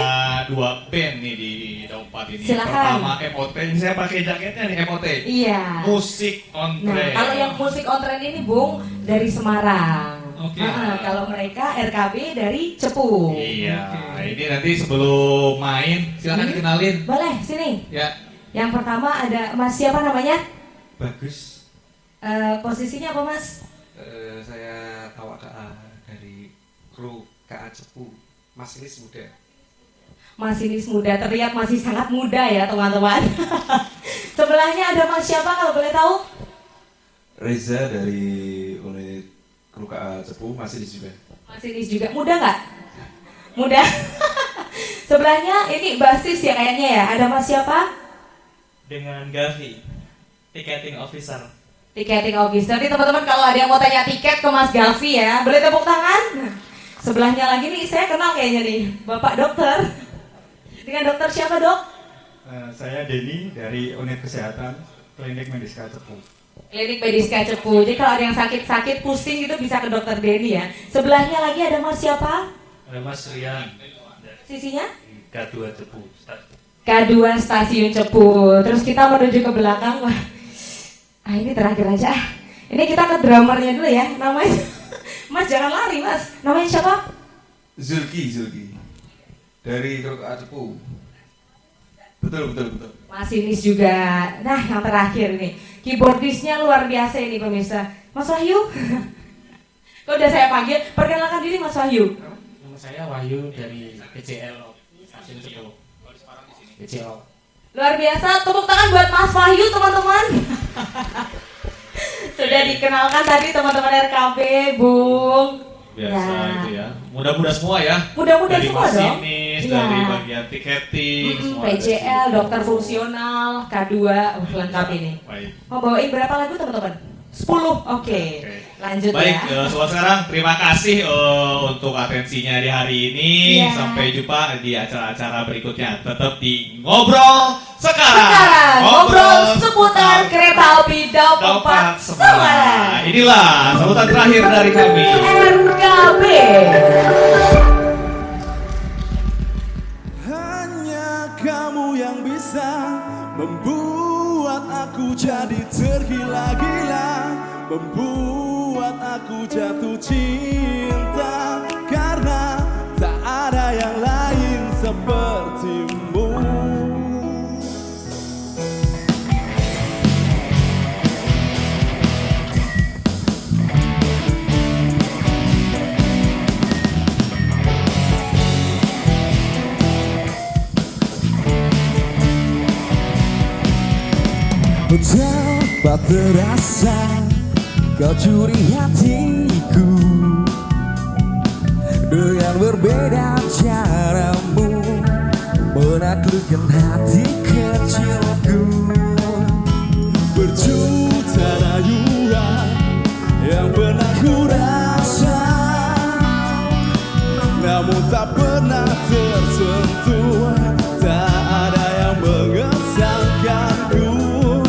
2 band nih di Daupat ini. Silakan. Pertama MOT, ini saya pakai jaketnya nih MOT. Iya. Musik on Nah, Trend. kalau yang musik on trend ini Bung dari Semarang. Oke. Kalau mereka RKB dari Cepu. Iya, ini nanti sebelum main silakan dikenalin. Boleh, sini. Ya. Yang pertama ada Mas siapa namanya? Bagus. Posisinya apa Mas? Saya Awak KA dari kru KA Cepu. Masinis muda. Masinis muda, terlihat masih sangat muda ya teman-teman. Sebelahnya ada Mas siapa kalau boleh tahu? Reza dari unit kru KA Cepu, masinis juga. Masinis juga, muda nggak? Muda. Sebelahnya ini basis ya kayaknya ya. Ada Mas siapa? Dengan Gavi, ticketing officer. Ticketing officer. Jadi teman-teman kalau ada yang mau tanya tiket ke Mas Gavi ya, boleh tepuk tangan. Sebelahnya lagi nih saya kenal kayaknya nih, Bapak dokter. Dengan dokter siapa dok? Saya Denny dari unit kesehatan Klinik Mediska Cepu. Klinik Mediska Cepu. Jadi kalau ada yang sakit-sakit, pusing gitu bisa ke dokter Denny ya. Sebelahnya lagi ada Mas siapa? Ada Mas Rian, Sisinya? K2 Cepu. K2 Stasiun Cepu. Terus kita menuju ke belakang. Wah, ini terakhir aja. Ini kita ke drummernya dulu ya. Namanya Mas jangan lari Mas. Namanya siapa? Zulki dari kru KA Cepu. Betul. Masinis juga. Nah yang terakhir nih, keyboardisnya luar biasa ini pemirsa. Mas Wahyu. Kok udah saya panggil, perkenalkan diri Mas Wahyu. Nama saya Wahyu dari PCL Stasiun Cepu. PCL. Luar biasa, tepuk tangan buat Mas Wahyu teman-teman. Sudah dikenalkan tadi teman-teman RKB, Bung. Biasa itu ya. Muda-muda semua ya. Muda-muda dari semua dong. masinis, Iya. dari bagian tiketing, semua ada PCL, di situ. dokter fungsional, K2, lengkap ini. Baik. Mau bawain berapa lagu teman-teman? 10, oke. Lanjut Baik, ya. sobat sekarang terima kasih untuk atensinya di hari ini. Iya. Sampai jumpa di acara-acara berikutnya. Tetap di Ngobrol Sekarang. Ngobrol seputar kereta api Daupat Semarang. Inilah sambutan terakhir dari kami. RKB. Hanya kamu yang bisa membuat aku jadi tergila-gila, membuat aku jatuh cinta, karena tak ada yang lain sepertimu. Betapa terasa kau curi hatiku dengan berbeda caramu menaklukkan hati kecilku. Berjuta rayuan yang pernah ku rasa, namun tak pernah tersentuh. Tak ada yang mengesankanku.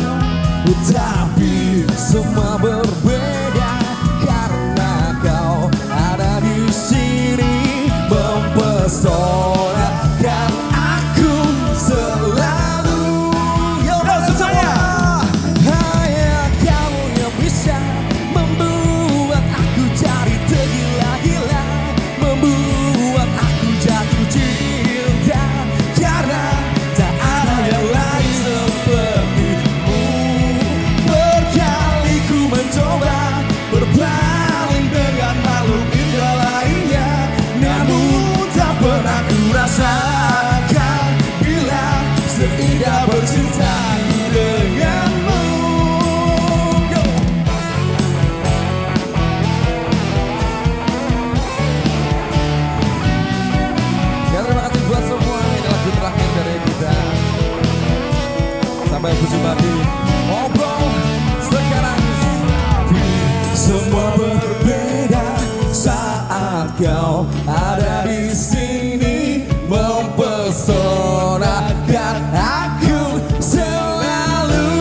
kau ada di sini mempesonakan aku selalu.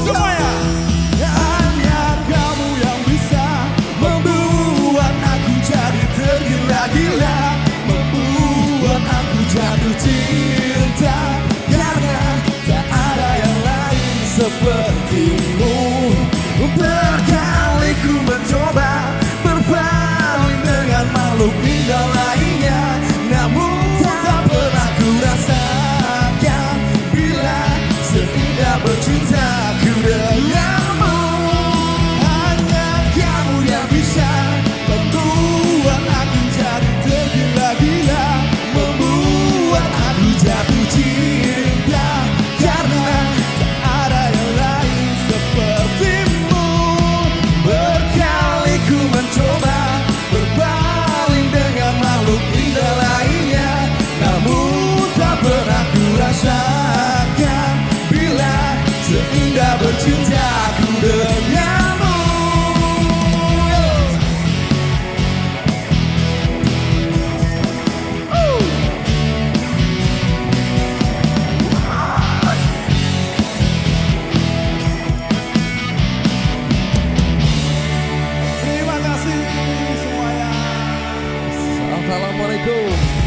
Semuanya. Hanya kamu yang bisa membuat aku jadi tergila-gila, membuat aku jatuh cinta, karena tak ada yang lain sepertimu. Berkali ku mencoba berpaling dengan makhluk indah lainnya, namun tak pernah ku rasakan bila seindah bercintaku denganmu. Hanya kamu yang bisa membuat aku jadi tergila-gila, membuat aku jatuh cinta, karena tak ada yang lain sepertimu. Berkali ku mencoba berpaling dengan makhluk indah lainnya, namun tak pernah ku rasakan bila seindah bercintaku denganmu. Terima kasih semuanya. Assalamualaikum.